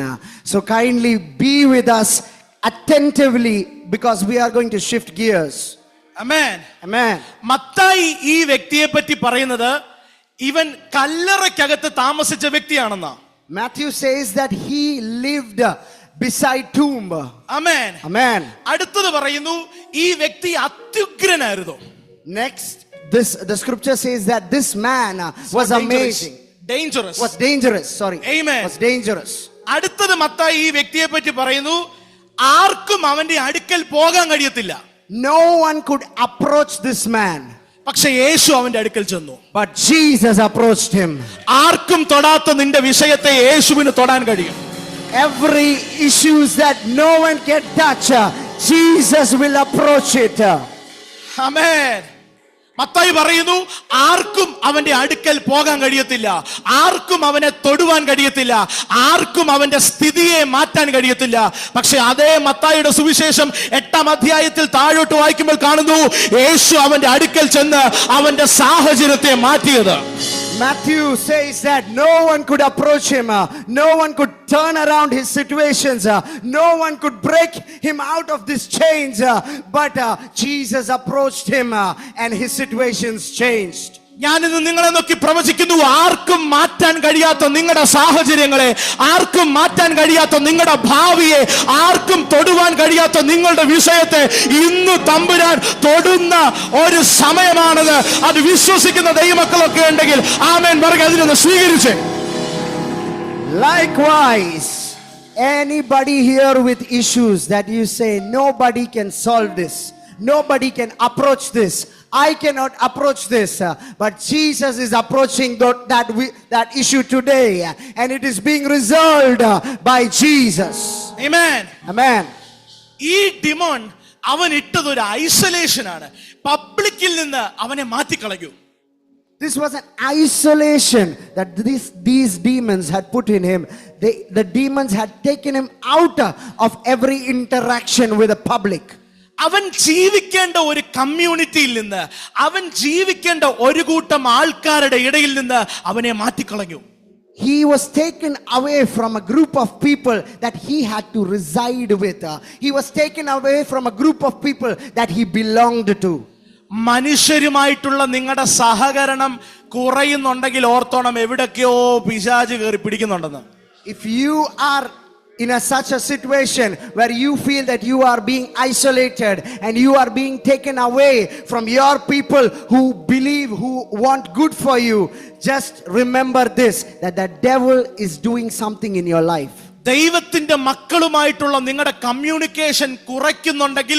So kindly be with us attentively because we are going to shift gears. Amen. Amen. Mathai ഈ വ്യക്തിയെ പറ്റി പറയുന്നത് ഇവൻ കല്ലറയ്ക്കകത്ത് താമസിച്ച വ്യക്തിയാണെന്നാ. Matthew says that he lived beside tomb. Amen. Amen. അടുത്തത് പറയുന്നു ഈ വ്യക്തി അത്യുഗ്രനായിരുന്നു. Next, the scripture says that this man was amazing. Dangerous. Was dangerous. Sorry. Amen. Was dangerous. അടുത്തത് മത്തായി ഈ വ്യക്തിയെ പറ്റി പറയുന്നു ആർക്കും അവന്റെ അടുക്കൽ പോകാൻ കഴിയത്തില്ല. No one could approach this man. പക്ഷെ യേശു അവന്റെ അടുക്കൽ ചെന്നു. But Jesus approached him. ആർക്കും തൊടാത്ത നിന്റെ വിഷയത്തെ യേശുവിന് തൊടാൻ കഴിയും. Every issues that no one can touch, Jesus will approach it. Amen. Mathai പറയുന്നു ആർക്കും അവന്റെ അടുക്കൽ പോകാൻ കഴിയത്തില്ല, ആർക്കും അവനെ തൊടുവാൻ കഴിയത്തില്ല, ആർക്കും അവന്റെ സ്ഥിതിയെ മാറ്റാൻ കഴിയത്തില്ല. പക്ഷെ അതേ മത്തായിയുടെ സുവിശേഷം 8-ാം അധ്യായത്തിൽ താഴോട്ട് വായിക്കുമ്പോൾ കാണുന്നു യേശു അവന്റെ അടുക്കൽ ചെന്ന് അവന്റെ സാഹചര്യത്തെ മാറ്റിയത്. Matthew says that no one could approach him, no one could turn around his situations, no one could break him out of these chains, but Jesus approached him and his situations changed. ഞാനിന്ന് നിങ്ങളെ നോക്കി പ്രവചിക്കുന്നു, ആർക്കും മാറ്റാൻ കഴിയാത്ത നിങ്ങളുടെ സാഹചര്യങ്ങളെ, ആർക്കും മാറ്റാൻ കഴിയാത്ത നിങ്ങളുടെ ഭാവിയെ, ആർക്കും തൊടുവാൻ കഴിയാത്ത നിങ്ങളുടെ വിഷയത്തെ ഇന്ന് തമ്പുരാൻ തൊടുന്ന ഒരു സമയമാണത്. അത് വിശ്വസിക്കുന്ന ദൈവമക്കളൊക്കെ ഉണ്ടെങ്കിൽ ആമേൻ പറയുക, അതിനൊന്ന് സ്വീകരിച്ച്. Likewise, anybody here with issues that you say nobody can solve this, nobody can approach this, I cannot approach this, but Jesus is approaching that issue today, and it is being resolved by Jesus. Amen. Amen. ഈ ഡിമോൺ അവൻ ഇട്ടത് ഒരു isolation ആണ്. പബ്ലിക്കിൽ നിന്ന് അവനെ മാറ്റിക്കളഞ്ഞു. This was an isolation that these demons had put in him. The demons had taken him out of every interaction with the public. അവൻ ജീവിക്കേണ്ട ഒരു കമ്മ്യൂണിറ്റിയിൽ നിന്ന്, അവൻ ജീവിക്കേണ്ട ഒരു കൂട്ടം ആൾക്കാരുടെ ഇടയിൽ നിന്ന് അവനെ മാറ്റിക്കളഞ്ഞു. He was taken away from a group of people that he had to reside with. He was taken away from a group of people that he belonged to. മനുഷ്യരുമായിട്ടുള്ള നിങ്ങളുടെ സഹകരണം കുറയുന്നുണ്ടെങ്കിൽ ഓർത്തോണം, എവിടൊക്കെയോ പിശാച് കയറി പിടിക്കുന്നുണ്ടെന്ന്. If you are in such a situation where you feel that you are being isolated and you are being taken away from your people who believe, who want good for you, just remember this, that the devil is doing something in your life. ദൈവത്തിന്റെ മക്കളുമായിട്ടുള്ള നിങ്ങളുടെ communication കുറയുന്നുണ്ടെങ്കിൽ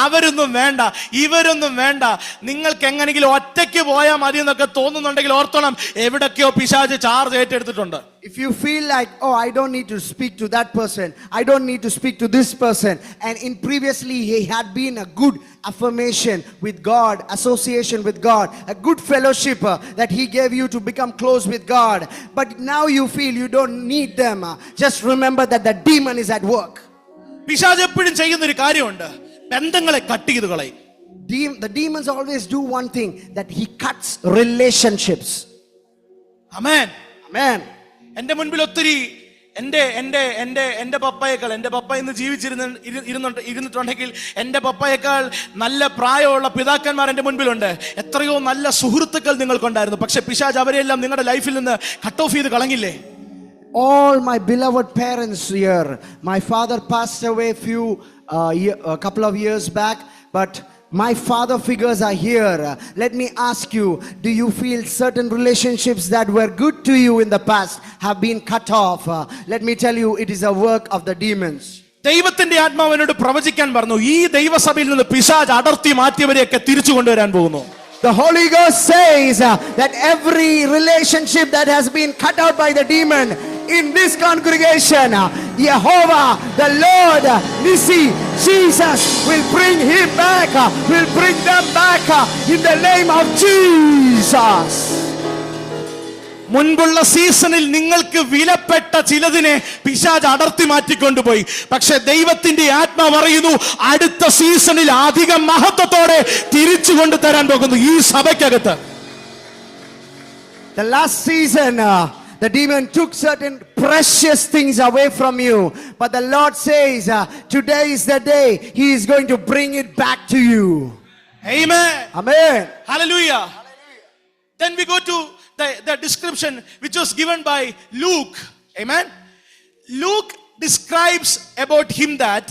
അവരൊന്നും വേണ്ട, ഇവരൊന്നും വേണ്ട, നിങ്ങൾക്ക് എങ്ങനെയെങ്കിലും ഒറ്റയ്ക്ക് പോയാൽ മതി എന്നൊക്കെ തോന്നുന്നുണ്ടെങ്കിൽ ഓർത്തോണം, എവിടൊക്കെയോ പിശാച് charge ഏറ്റെടുത്തിട്ടുണ്ട്. If you feel like, oh, I don't need to speak to that person, I don't need to speak to this person, and in previously he had been a good affirmation with God, association with God, a good fellowship that he gave you to become close with God, but now you feel you don't need them, just remember that the demon is at work. പിശാച് എപ്പോഴും ചെയ്യുന്ന ഒരു കാര്യമുണ്ട്, ബന്ധങ്ങളെ cut ചെയ്ത് കളയും. The demons always do one thing, that he cuts relationships. Amen. Amen. എന്റെ മുൻപിൽ ഒത്തിരി എന്റെ പപ്പയേക്കാൾ, എന്റെ പപ്പ ഇന്ന് ഇരുന്നിട്ടുണ്ടെങ്കിൽ എന്റെ പപ്പയേക്കാൾ നല്ല പ്രായമുള്ള പിതാക്കന്മാർ എന്റെ മുൻപിലുണ്ട്. എത്രയോ നല്ല സുഹൃത്തുക്കൾ നിങ്ങൾക്കുണ്ടായിരുന്നു. പക്ഷെ പിശാച് അവരെല്ലാം നിങ്ങളുടെ ലൈഫിൽ നിന്ന് കട്ട് ഓഫ് ചെയ്ത് കളഞ്ഞില്ലേ? All my beloved parents here, my father passed away a couple of years back, but my father figures are here. Let me ask you, do you feel certain relationships that were good to you in the past have been cut off? Let me tell you, it is a work of the demons. ദൈവത്തിന്റെ ആത്മാവിനോട് പ്രവചിക്കാൻ പറഞ്ഞു, ഈ ദൈവസഭയിൽ നിന്ന് പിശാച് അടർത്തി മാറ്റിയവരെയൊക്കെ തിരിച്ചു കൊണ്ടുവരാൻ പോകുന്നു. The Holy Ghost says that every relationship that has been cut out by the demon in this congregation, Jehovah, the Lord, Nissi, Jesus will bring him back, will bring them back in the name of Jesus. മുൻപുള്ള സീസണിൽ നിങ്ങൾക്ക് വിലപ്പെട്ട ചിലതിനെ പിശാച് അടർത്തി മാറ്റിക്കൊണ്ടുപോയി. പക്ഷെ ദൈവത്തിന്റെ ആത്മാ പറയുന്നു, അടുത്ത സീസണിൽ അധികം മഹത്വത്തോടെ തിരിച്ചു കൊണ്ടുതരാൻ പോകുന്നു ഈ സഭയ്ക്കകത്ത്. The last season, the demon took certain precious things away from you. But the Lord says, today is the day he is going to bring it back to you. Amen. Amen. Hallelujah. Then we go to the description which was given by Luke. Amen. Luke describes about him that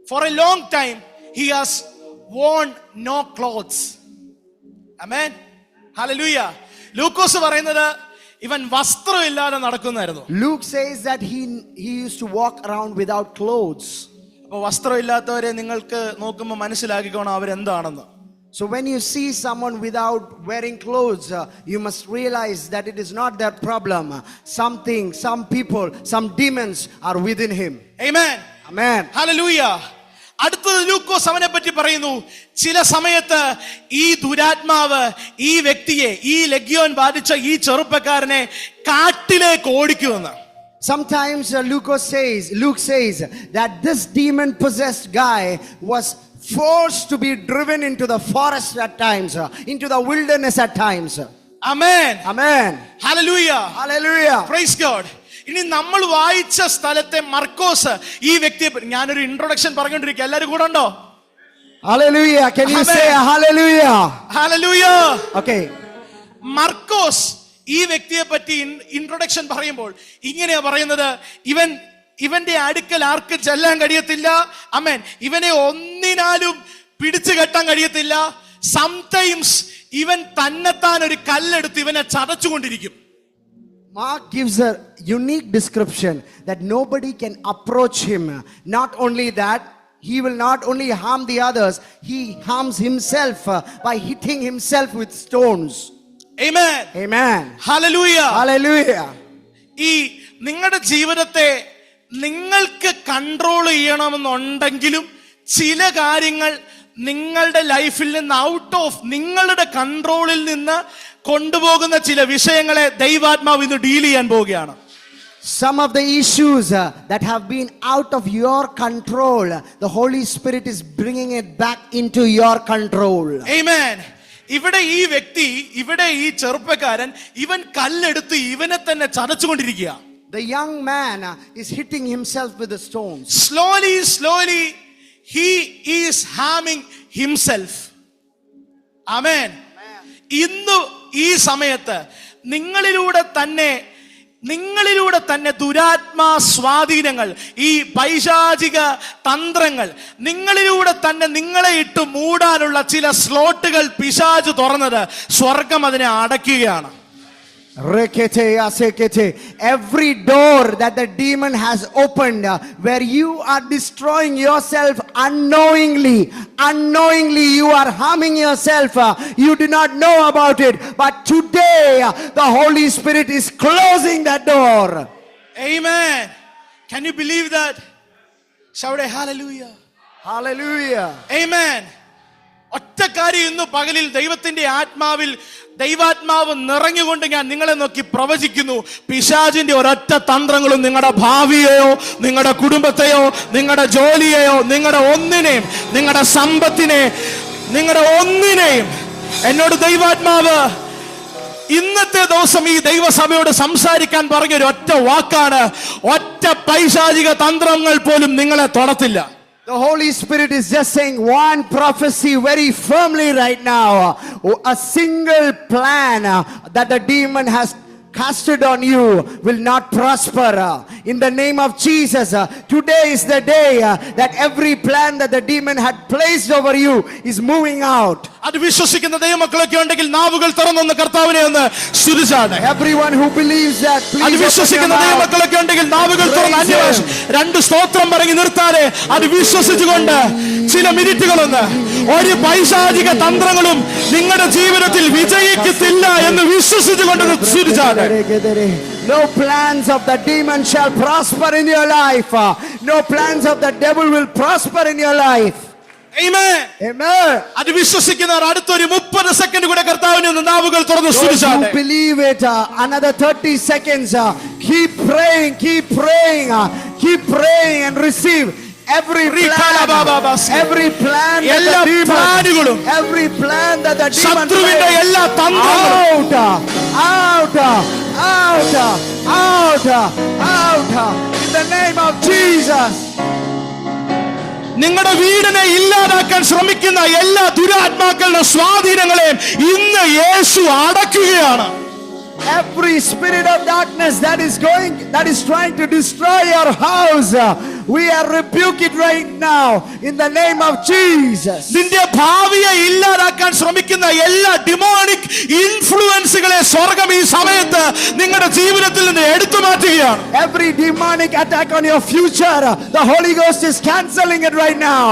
for a long time he has worn no clothes. Amen. Hallelujah. ലൂക്കോസ് പറയുന്നത് ഇവൻ വസ്ത്രമില്ലാതെ നടക്കുന്നായിരുന്നു. Luke says that he used to walk around without clothes. അപ്പോൾ വസ്ത്രമില്ലാത്തവരെ നിങ്ങൾക്ക് നോക്കുമ്പോൾ മനസ്സിലാക്കിക്കോണം അവരെന്താണെന്ന്. So when you see someone without wearing clothes, you must realize that it is not their problem. Some people, some demons are within him. Amen. Amen. Hallelujah. അടുത്തത് ലൂക്കോസ് അവനെ പറ്റി പറയുന്നു, ചില സമയത്ത് ഈ ദുരാത്മാവ് ഈ വ്യക്തിയെ, ഈ ലെഗ്യോൻ ബാധിച്ച ഈ ചെറുപ്പക്കാരനെ കാട്ടിലേക്ക് ഓടിക്കുമെന്ന്. Sometimes Luke says that this demon possessed guy was forced to be driven into the forest at times, into the wilderness at times. Amen. Amen. Hallelujah. Hallelujah. Praise God. ഇനി നമ്മൾ വായിച്ച സ്ഥലത്തെ മർക്കോസ് ഈ വ്യക്തിയെ, ഞാനൊരു ഇൻട്രൊഡക്ഷൻ പറഞ്ഞുകൊണ്ടിരിക്കുക, എല്ലാവരും കൂടെ ഉണ്ടോ? Hallelujah. Can you Amen. say hallelujah? Hallelujah. Okay. മർക്കോസ് ഈ വ്യക്തിയെ പറ്റി ഇൻട്രൊഡക്ഷൻ പറയുമ്പോൾ ഇങ്ങനെയാ പറയുന്നത്, ഇവന്റെ അടുക്കൽ ആർക്ക് ചെല്ലാൻ കഴിയത്തില്ല. ആമേൻ. ഇവനെ ഒന്നിനാലും പിടിച്ചു കെട്ടാൻ കഴിയത്തില്ല. സംടൈംസ് ഇവൻ തന്നെത്താൻ ഒരു കല്ലെടുത്ത് ഇവനെ ചതച്ചുകൊണ്ടിരിക്കും. Mark gives a unique description that nobody can approach him. Not only that, he will not only harm the others, he harms himself by hitting himself with stones. Amen. Amen. Hallelujah. Hallelujah. ഈ നിങ്ങളുടെ ജീവിതത്തെ നിങ്ങൾക്ക് control ചെയ്യണമെന്നുണ്ടെങ്കിലും ചില കാര്യങ്ങൾ നിങ്ങളുടെ ലൈഫിൽ നിന്ന് out of നിങ്ങളുടെ കൺട്രോളിൽ നിന്ന് കൊണ്ടുപോകുന്ന ചില വിഷയങ്ങളെ ദൈവാത്മാവ് ഇന്ന് ഡീൽ ചെയ്യാൻ പോവുകയാണ്. Some of the issues that have been out of your control, the Holy Spirit is bringing it back into your control. Amen. ഇവിടെ ഈ വ്യക്തി, ഇവിടെ ഈ ചെറുപ്പക്കാരൻ, ഇവൻ കല്ലെടുത്ത് ഇവനെ തന്നെ ചതച്ചുകൊണ്ടിരിക്കുക. The young man is hitting himself with the stones. Slowly he is harming himself. Amen. ഇന്ന് ഈ സമയത്ത് നിങ്ങളിലൂടെ തന്നെ ദുരാത്മാ സ്വാധീനങ്ങൾ, ഈ പൈശാചിക തന്ത്രങ്ങൾ നിങ്ങളിലൂടെ തന്നെ നിങ്ങളെ ഇട്ട് മൂടാനുള്ള ചില സ്ലോട്ടുകൾ പിശാച് തുറന്നത് സ്വർഗം അതിനെ അടയ്ക്കുകയാണ്. Every door that the demon has opened, where you are destroying yourself unknowingly you are harming yourself, you do not know about it, but today the Holy Spirit is closing that door. Amen. Can you believe that? Shout a hallelujah. Hallelujah. Amen. ഒറ്റ കാര്യം ഇന്ന് പകലിൽ ദൈവത്തിന്റെ ആത്മാവിൽ ദൈവാത്മാവ് നിറഞ്ഞുകൊണ്ട് ഞാൻ നിങ്ങളെ നോക്കി പ്രവചിക്കുന്നു. പിശാചിന്റെ ഒരൊറ്റ തന്ത്രങ്ങളും നിങ്ങളുടെ ഭാവിയെയോ നിങ്ങളുടെ കുടുംബത്തെയോ നിങ്ങളുടെ ജോലിയെയോ നിങ്ങളുടെ ഒന്നിനെയും നിങ്ങളുടെ സമ്പത്തിനെ നിങ്ങളുടെ ഒന്നിനെയും എന്നോട് ദൈവാത്മാവ് ഇന്നത്തെ ദിവസം ഈ ദൈവസഭയോട് സംസാരിക്കാൻ പറഞ്ഞൊരു ഒറ്റ വാക്കാണ്, ഒറ്റ പൈശാചിക തന്ത്രങ്ങൾ പോലും നിങ്ങളെ തൊടത്തില്ല. The Holy Spirit is just saying one prophecy very firmly right now. A single plan that the demon has casted on you will not prosper. In the name of Jesus, today is the day that every plan that the demon had placed over you is moving out. അത് വിശ്വസിക്കുന്ന ദൈവമക്കളൊക്കെ ഉണ്ടെങ്കിൽ നാവുകൾ തുറന്നൊന്ന് കർത്താവിനെ ഒന്ന് സ്തുതിച്ചാട്ടെ. Everyone who believes that, അത് please വിശ്വസിക്കുന്ന open your mouth. ദൈവമക്കളൊക്കെ ഉണ്ടെങ്കിൽ നാവുകൾ തുറന്ന് അന്യഭാഷ രണ്ട് സ്തോത്രം പറഞ്ഞ് നിർത്താതെ അത് വിശ്വസിച്ചുകൊണ്ട് ചില മിനിറ്റുകളൊന്ന് ഒരു പൈശാചിക തന്ത്രങ്ങളും നിങ്ങളുടെ ജീവിതത്തിൽ വിജയിക്കത്തില്ല എന്ന് വിശ്വസിച്ചുകൊണ്ട് സ്തുതിച്ചാട്ടെ. No plans of the demon shall prosper in your life. No plans of the devil will prosper in your life. Amen. Amen. അത് വിശ്വസിക്കുന്നവർ അടുത്തൊരു 30 സെക്കൻഡ് കൂടെ കർത്താവിനെ ഒന്ന് നാവുകൾ തുറന്ന് Those സ്തുതിച്ചാട്ടെ. who believe it, another 30 seconds. Keep praying, keep praying, keep praying and receive every plan, every plan that എല്ലാ the demon, പ്ലാനുകളും every plan that the demon ശത്രുവിന്റെ plays, എല്ലാ തന്ത്രങ്ങളും out, in the name of Jesus. നിങ്ങളുടെ വീടിനെ ഇല്ലാതാക്കാൻ ശ്രമിക്കുന്ന എല്ലാ ദുരാത്മാക്കളുടെ സ്വാധീനങ്ങളെയും ഇന്ന് യേശു അടക്കുകയാണ്. Every spirit of darkness that is trying to destroy your house, we are rebuke it right now in the name of Jesus. നിന്റെ ഭാവിയെ ഇല്ലാതാക്കാൻ ശ്രമിക്കുന്ന എല്ലാ ഡിമോണിക് ഇൻഫ്ലുവൻസുകളെ സ്വർഗ്ഗം ഈ സമയത്ത് നിങ്ങളുടെ ജീവിതത്തിൽ നിന്ന് എടുത്തു മാറ്റുകയാണ്. Every demonic attack on your future, the Holy Ghost is canceling it right now.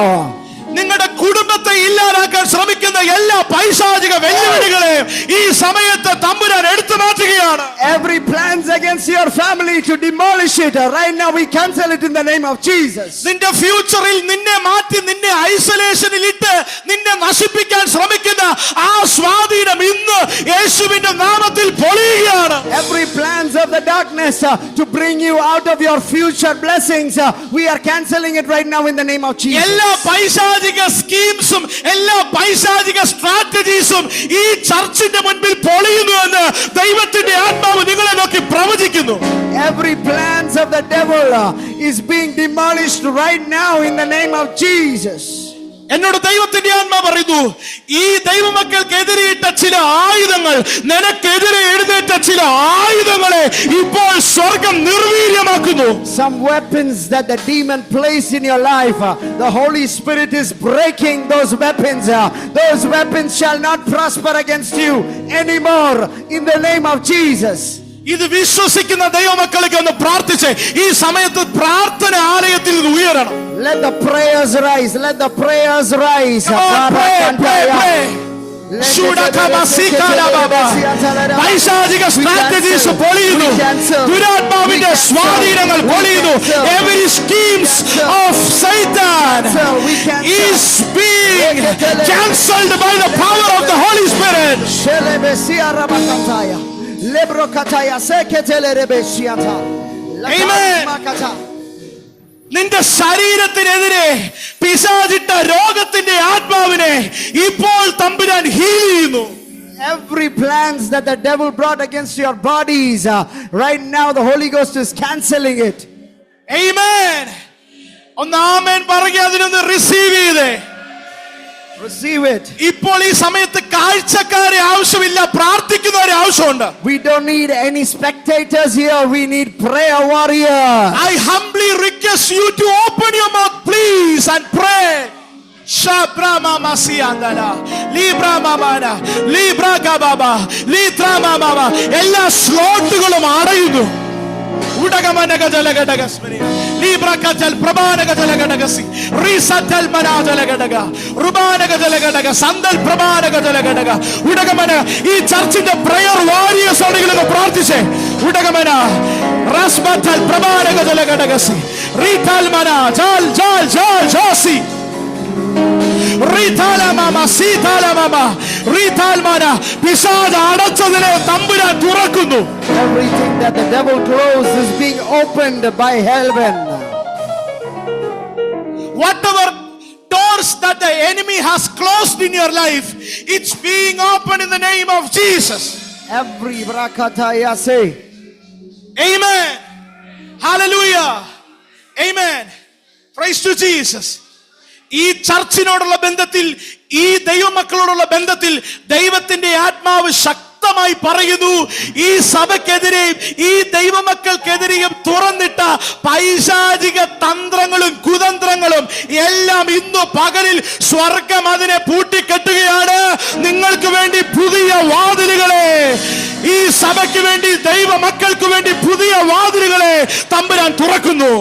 നിങ്ങളുടെ കുടുംബത്തെ ഇല്ലാതാക്കാൻ ശ്രമിക്കുന്ന എല്ലാ പൈശാചിക വെല്ലുവിളികളെയും ഈ സമയത്ത് തമ്പുരാൻ എടുത്തു മാറ്റുകയാണ്. Every plans against your family to demolish it, right now we cancel it in the name of Jesus. നിന്റെ ഫ്യൂച്ചറിൽ നിന്നെ മാറ്റി നിന്നെ ഐസൊലേഷനിൽ ഇട്ട് നിന്നെ നശിപ്പിക്കാൻ ശ്രമിക്കുന്ന ആ സ്വാധീനം ഇന്ന് യേശുവിന്റെ നാമത്തിൽ പൊളിയുകയാണ്. Every plans of the darkness to bring you out of your future blessings, we are canceling it right now in the name of Jesus. എല്ലാ പൈശാചിക സ്കീംസും എല്ലാ പൈശാചിക സ്ട്രാറ്റജീസും ഈ ചർച്ചിന്റെ മുൻപിൽ പൊളിയുന്നു എന്ന് ദൈവത്തിന്റെ ആത്മാവ് നിങ്ങളെ നോക്കി പ്രവചിക്കുന്നു. Every plans of the devil is being demolished right now in the name of Jesus. എന്നോട് ദൈവത്തിന്റെ ആത്മാവ് പറയുന്നു, ഈ ദൈവമക്കൾക്കെതിരെയിട്ട ചില ആയുധങ്ങൾ, നിനക്കെതിരെ എഴുന്നേറ്റ ചില ആയുധങ്ങളെ ഇപ്പോൾ സ്വർഗം നിർവീര്യമാക്കുന്നു. Some weapons that the demon placed in your life, the Holy Spirit is breaking those weapons. Those weapons shall not prosper against you anymore in the name of Jesus. ഇത് വിശ്വസിക്കുന്ന ദൈവമക്കളൊക്കെ ഒന്ന് പ്രാർത്ഥിച്ച് ഈ സമയത്ത് പ്രാർത്ഥന ആലയത്തിൽ നിന്ന് ഉയരണം. Let the prayers rise. Let the prayers rise. പൈശാചിക strategies പൊളിയുന്നു. ദുരാത്മാവിന്റെ സ്വാധീനങ്ങൾ പൊളിയുന്നു. Every schemes of Satan is being cancelled by the power of the Holy Spirit. Amen. നിന്റെ ശരീരത്തിനെതിരെ പിശാചിട്ട രോഗത്തിന്റെ ആത്മാവിനെ ഇപ്പോൾ തമ്പുരാൻ ഹീൽ ചെയ്യുന്നു. Every plans that the devil brought against your bodies, right now the Holy Ghost is cancelling it. Amen. ഒന്ന് ആമേൻ പറയുക, അതിനൊന്ന് receive ചെയ്തേ. Receive it. ഇപ്പോൾ ഈ സമയത്ത് കാഴ്ചക്കാരെ ആവശ്യമില്ല, പ്രാർത്ഥിക്കുന്നവരെ ആവശ്യമുണ്ട്. We don't need any spectators here. We need prayer warriors. I humbly request you to open your mouth please and pray. Shabra mama siandala libra mamana libra kababa litra mama എല്ലാ സ്ലോട്ടുകളും അടയുന്നു. ഉടകമനക ജലഘടകസ്മരി libra kajal prabanaga jalagadagasi risatal manajalagadaga rubanaga jalagadaga sandal prabanaga jalagadaga ഉടകമന ഈ ചർച്ചിന്റെ prayer warriors ആണെങ്കിലും പ്രാർത്ഥിച്ചേ. ഉടകമന റസ്ബത്തൽ പ്രബാനക ജലഘടകസി റീതൽ മന ജാൽ ജാൽ ജാൽ ജാസി പിശാച് അടച്ചതിനെ തമ്പുരാൻ തുറക്കുന്നു. Everything that the devil closed is being opened by heaven. Whatever doors that the enemy has closed in your life, it's being opened in the name of Jesus. Every brakataya say. Amen. Hallelujah. Amen. Praise to Jesus. ഈ ചർച്ചിനോടുള്ള ബന്ധത്തിൽ, ഈ ദൈവമക്കളോടുള്ള ബന്ധത്തിൽ ദൈവത്തിന്റെ ആത്മാവ് ശക്തമായി പറയുന്നു, ഈ സഭയ്ക്കെതിരെയും ഈ ദൈവമക്കൾക്കെതിരെയും തുറന്നിട്ട പൈശാചിക തന്ത്രങ്ങളും കുതന്ത്രങ്ങളും എല്ലാം ഇന്നു പകലിൽ സ്വർഗം അതിനെ പൂട്ടിക്കെട്ടുകയാണ്. നിങ്ങൾക്ക് വേണ്ടി പുതിയ വാതിലുകളെ, ഈ സഭയ്ക്ക് വേണ്ടി ദൈവമക്കൾക്ക് വേണ്ടി പുതിയ വാതിലുകളെ തമ്പുരാൻ തുറക്കുന്നു.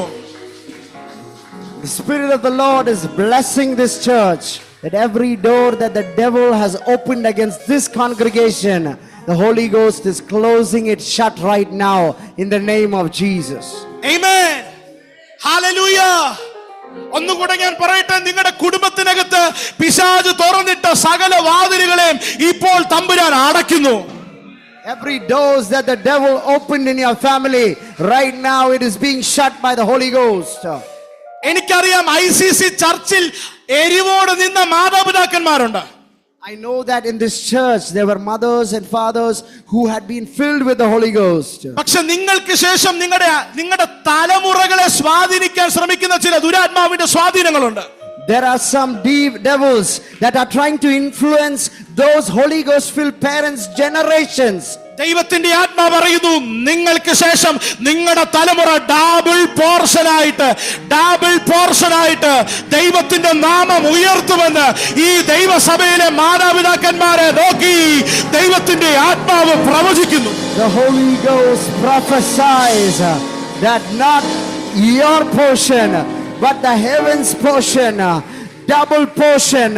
The Spirit of the Lord is blessing this church, that every door that the devil has opened against this congregation, the Holy Ghost is closing it shut right now in the name of Jesus. Amen. Hallelujah. ഒന്നുകൂടെ ഞാൻ പറയട്ടെ, നിങ്ങളുടെ കുടുംബത്തിനകത്ത് പിശാച് തുറന്നിട്ട സകല വാതിലുകളെയും ഇപ്പോൾ തമ്പുരാൻ അടയ്ക്കുന്നു. Every doors that the devil opened in your family, right now it is being shut by the Holy Ghost. എനിക്കറിയാം ICC ചർച്ചിൽ എരിവോട് നിന്ന മാതാപിതാക്കന്മാരുണ്ട്. I know that in this church there were mothers and fathers who had been filled with the Holy Ghost. പക്ഷെ നിങ്ങൾക്ക് ശേഷം നിങ്ങളുടെ തലമുറകളെ സ്വാധീനിക്കാൻ ശ്രമിക്കുന്ന ചില ദുരാത്മാവിന്റെ സ്വാധീനങ്ങളുണ്ട്. There are some devils that are trying to influence those Holy Ghost filled parents' generations. ദൈവത്തിന്റെ ആത്മാ പറയുന്നു, നിങ്ങൾക്ക് ശേഷം നിങ്ങളുടെ തലമുറ ഡബിൾ പോർഷനായിട്ട് ദൈവത്തിന്റെ നാമം ഉയർത്തുമെന്ന് ഈ ദൈവസഭയിലെ മാതാപിതാക്കന്മാരെ നോക്കി ദൈവത്തിന്റെ ആത്മാവ് പ്രവചിക്കുന്നു. The Holy Ghost prophesies that not your portion but the heavens portion, double portion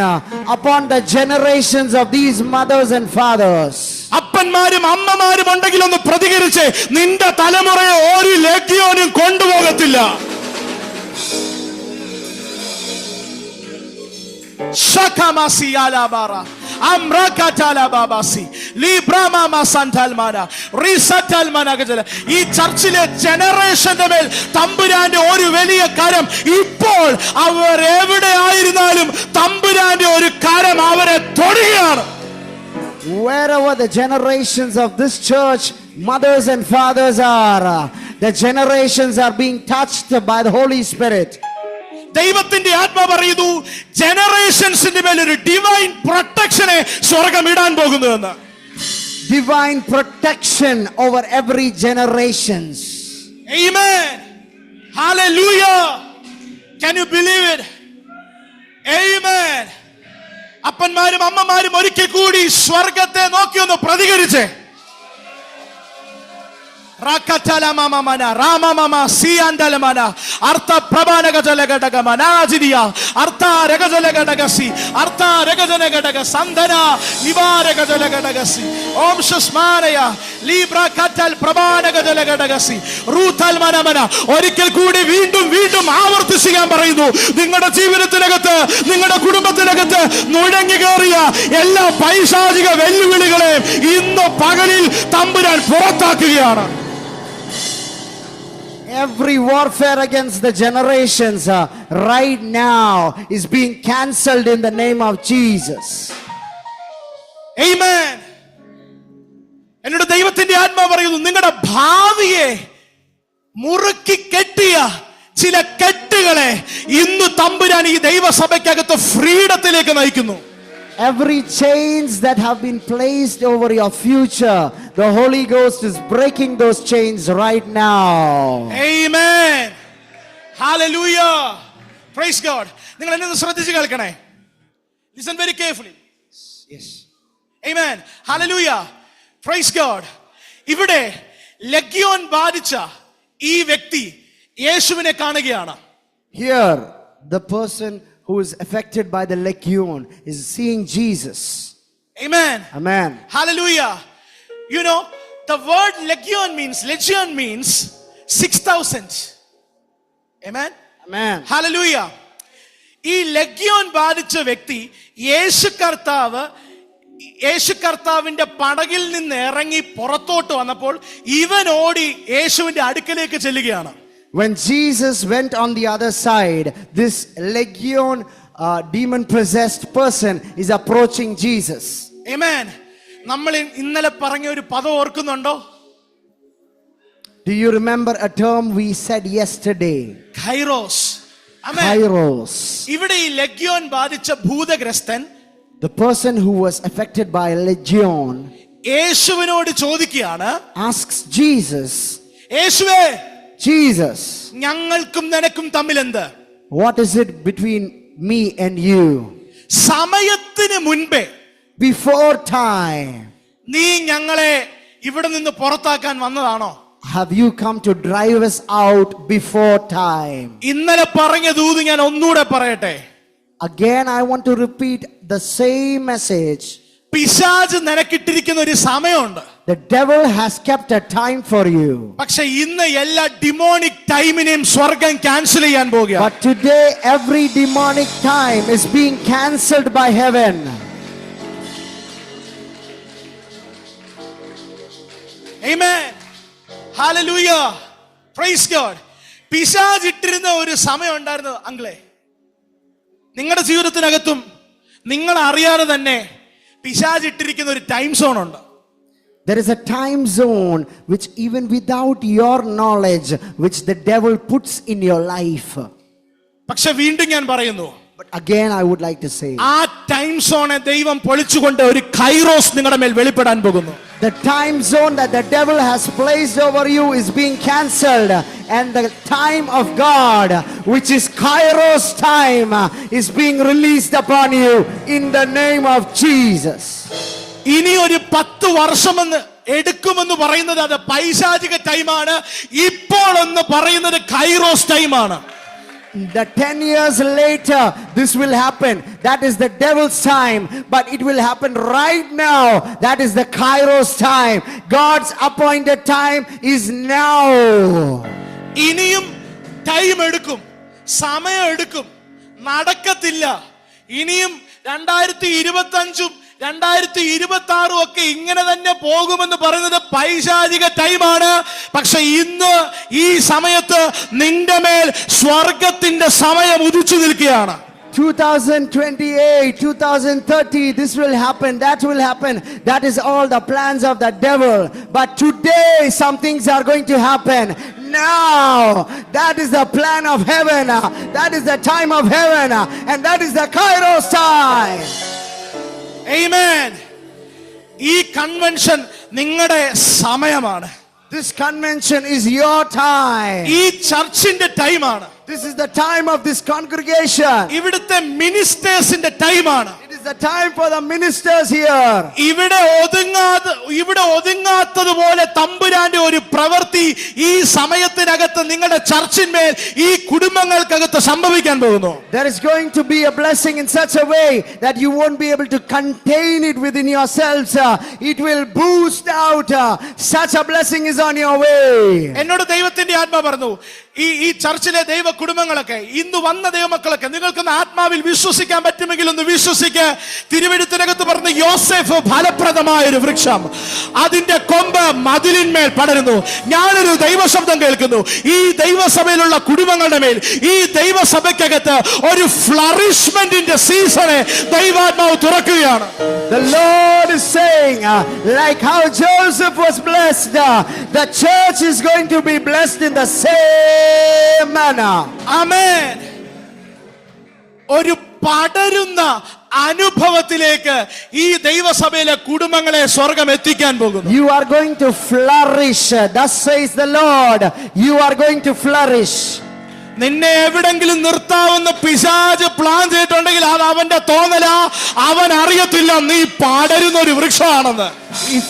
upon the generations of these mothers and fathers. അപ്പന്മാരും അമ്മമാരും ഉണ്ടെങ്കിൽ ഒന്ന് പ്രതികരിച്ച്, നിന്റെ തലമുറയെ ഒരു ലെഗ്യോനും കൊണ്ടുപോകത്തില്ല. ഈ ചർച്ചിലെ ജനറേഷന്റെ മേൽ തമ്പുരാന്റെ ഒരു വലിയ കരം, ഇപ്പോൾ അവർ എവിടെ ആയിരുന്നാലും തമ്പുരാന്റെ ഒരു കരം അവരെ തൊടുകയാണ്. Wherever the generations of this church, mothers and fathers are, the generations are being touched by the Holy Spirit. ദൈവത്തിന്റെ ആത്മാ പറയുന്നു, ജനറേഷൻസിന്റെ മേൽ ഒരു ഡിവൈൻ പ്രൊട്ടക്ഷനെ സ്വർഗ്ഗം ഇടാൻ പോകുന്നുവെന്ന്. Divine protection over every generations. Amen. Hallelujah. Can you believe it? Amen. അപ്പന്മാരും അമ്മമാരും ഒരിക്കൽ കൂടി സ്വർഗത്തെ നോക്കി ഒന്ന് പ്രതികരിച്ചേ. Rakatalamamana, Ramamama, Siandalamana, Arta Prabanagatalagatagamanajia, Arta Regatalagatagasi, Arta Regatalagataka, Sandana, Niva Regatalagatagasi, Om Shasmanaya, Libra Katal Prabanagatalagatagasi, Rutal Manamana, Orikel Kudi, Vindum, Avartisiam Barino, Ningada Chivinatagata, Ningada Kudumatanagata, Nudangigaria, Ella Paishajiga, Veluviligale, in the Paganil, Tamburan, Portakiana. Every warfare against the generations right now is being cancelled in the name of Jesus. Amen. എന്നോട് ദൈവത്തിന്റെ ആത്മാവ് പറയുന്നു, നിങ്ങളുടെ ഭാവിയെ മുറുക്കി കെട്ടിയ ചില കെട്ടുകളെ ഇന്ന് തമ്പുരാൻ ഈ ദൈവസഭയ്ക്കകത്ത് ഫ്രീഡത്തിലേക്ക് നയിക്കുന്നു. Every chains that have been placed over your future, the Holy Ghost is breaking those chains right now. Amen. Hallelujah. Praise God. നിങ്ങൾ എന്നെ ശ്രദ്ധിച്ച് കേൾക്കണേ. Listen very carefully. Yes. Amen. Hallelujah. Praise God. ഇവിടെ ലെഗ്യോൻ ബാധിച്ച ഈ വ്യക്തി യേശുവിനെ കാണുകയാണ്. Here, the person who is affected by the legion is seeing Jesus. Amen. Amen. Hallelujah. You know, the word legion means 6,000. Amen. Amen. Hallelujah. ഈ ലഗ്യോൻ ബാധിച്ച വ്യക്തി യേശു കർത്താവിന്റെ പടകിൽ നിന്ന് ഇറങ്ങി പുറത്തോട്ട് വന്നപ്പോൾ ഇവൻ ഓടി യേശുവിന്റെ അടുക്കലേക്ക് ചെല്ലുകയാണ്. When Jesus went on the other side, this legion demon possessed person is approaching Jesus. Amen. നമ്മൾ ഇന്നലെ പറഞ്ഞ ഒരു പദം ഓർക്കുന്നുണ്ടോ? Do you remember a term we said yesterday? Kairos. Amen. Kairos. ഇവിടെ ഈ ലഗ്യോൻ ബാധിച്ച ഭൂതഗ്രസ്തൻ, the person who was affected by legion, യേശുവിനോട് ചോദിക്കുകയാണ്, asks Jesus, യേശുവേ, Jesus, ഞങ്ങൾക്കും നിനക്കും തമ്മിൽ എന്ത്? what is it between me and you? സമയത്തിന് മുൻപേ, Before time, നീ ഞങ്ങളെ ഇവിടെ നിന്ന് പുറത്താക്കാൻ വന്നതാണോ? have you come to drive us out before time? ഇന്നലെ പറഞ്ഞ ദൂത് ഞാൻ ഒന്നുകൂടെ പറയട്ടെ. Again, I want to repeat the same message. പിശാച് നിനക്കിട്ടിരിക്കുന്ന ഒരു സമയമുണ്ട്. The devil has kept a time for you. പക്ഷെ ഇന്ന് എല്ലാ ഡിമോണിക് ടൈമിനെയും സ്വർഗം ക്യാൻസൽ ചെയ്യാൻ പോകുകയാണ്. But today, every demonic time is being cancelled by heaven. Amen. Hallelujah. Praise God. പിശാച് ഇട്ടിരുന്ന ഒരു സമയം ഉണ്ടായിരുന്നു അങ്കിളെ. നിങ്ങളുടെ ജീവിതത്തിനകത്തും നിങ്ങൾ അറിയാതെ തന്നെ പിശാച് ഇട്ടിരിക്കുന്ന ഒരു ടൈം സോൺ ഉണ്ട്. There is a time zone which even without your knowledge, which the devil puts in your life. പക്ഷെ വീണ്ടും ഞാൻ പറയുന്നു, But again, I would like to say, ആ ടൈം സോണെ ദൈവം പൊളിച്ചുകൊണ്ട് ഒരു കൈറോസ് നിങ്ങളുടെ മേൽ വെളിപ്പെടാൻ പോകുന്നു. the time zone that the devil has placed over you is being cancelled, and the time of God, which is Kairos time, is being released upon you in the name of Jesus. ഇനി ഒരു 10 വർഷമെന്ന് എടുക്കുമെന്ന് പറയുന്നത് അത് പൈശാചിക ടൈമാണ്. ഇപ്പോൾ എന്ന് പറയുന്നത് കൈറോസ് ടൈമാണ്. The 10 years later, this will happen. That is the devil's time, but it will happen right now. That is the Kairos time. God's appointed time is now. ഇനിയും ടൈം എടുക്കും, സമയം എടുക്കും, നടക്കത്തില്ല. ഇനിയും 2025 2026 ഒക്കെ ഇങ്ങനെ തന്നെ പോകുമെന്ന് പറയുന്നത് പൈശാചിക ടൈമാണ്. പക്ഷെ ഇന്ന് ഈ സമയത്ത് നിന്റെ മേൽ സ്വർഗത്തിന്റെ സമയം ഉദിച്ചു നിൽക്കുകയാണ്. 2028, 2030, this will happen, that will happen. That is all the plans of the devil. But today, some things are going to happen. Now, that is the plan of heaven. That is the time of heaven. And that is the Kairos time. Amen. ഈ convention നിങ്ങളുടെ സമയമാണ്. This convention is your time. ഈ ചർച്ചിന്റെ ടൈമാണ്. This is the time of this congregation. ഇവിടുത്തെ മിനിസ്റ്റേഴ്സിന്റെ ടൈമാണ്. It is the time for the ministers here. ഇവിടെ ഒതുങ്ങാത്തതുപോലെ തമ്പുരാന്റെ ഒരു പ്രവൃത്തി ഈ സമയത്തിനകത്ത് നിങ്ങളുടെ ചർച്ചിന്മേൽ ഈ കുടുംബങ്ങൾക്കകത്ത് സംഭവിക്കാൻ പോകുന്നു. There is going to be a blessing in such a way that you won't be able to contain it within yourselves. It will boost out. Such a blessing is on your way. എന്നോട് ദൈവത്തിന്റെ ആത്മാവ് പറഞ്ഞു, ഈ ചർച്ചിലെ ദൈവ കുടുംബങ്ങളൊക്കെ ഇന്ന് വന്ന ദൈവമക്കളൊക്കെ നിങ്ങൾക്കൊന്ന് ആത്മാവിൽ വിശ്വസിക്കാൻ പറ്റുമെങ്കിൽ ഒന്ന് വിശ്വസിക്ക്. തിരുവെഴുത്തിനകത്ത് പറഞ്ഞ യോസേഫ് ഫലപ്രദമായ ഒരു വൃക്ഷം, അതിന്റെ കൊമ്പ് മതിലിന്മേൽ പടരുന്നു. ഞാനൊരു ദൈവശബ്ദം കേൾക്കുന്നു. ഈ ദൈവസഭയിലുള്ള കുടുംബങ്ങളുടെ മേൽ, ഈ ദൈവസഭയ്ക്കകത്ത് ഒരു ഫ്ലറിഷ്മെന്റിന്റെ സീസണെ ദൈവാത്മാവ് തുറക്കുകയാണ്. The Lord is saying, like how Joseph was blessed, the church is going to be blessed in the same manner. ആമേൻ. ഒരു പടരുന്ന അനുഭവത്തിലേക്ക് ഈ ദൈവസഭയിലെ കുടുംബങ്ങളെ സ്വർഗം എത്തിക്കാൻ പോകുന്നു. You are going to flourish. Thus says the Lord. You are going to flourish. നിന്നെ എവിടെങ്കിലും നിർത്താവുന്ന പിശാച് പ്ലാൻ ചെയ്തിട്ടുണ്ടെങ്കിൽ അത് അവന്റെ തോന്നലാ. അവൻ അറിയത്തില്ല നീ പടരുന്ന ഒരു വൃക്ഷമാണെന്ന്. If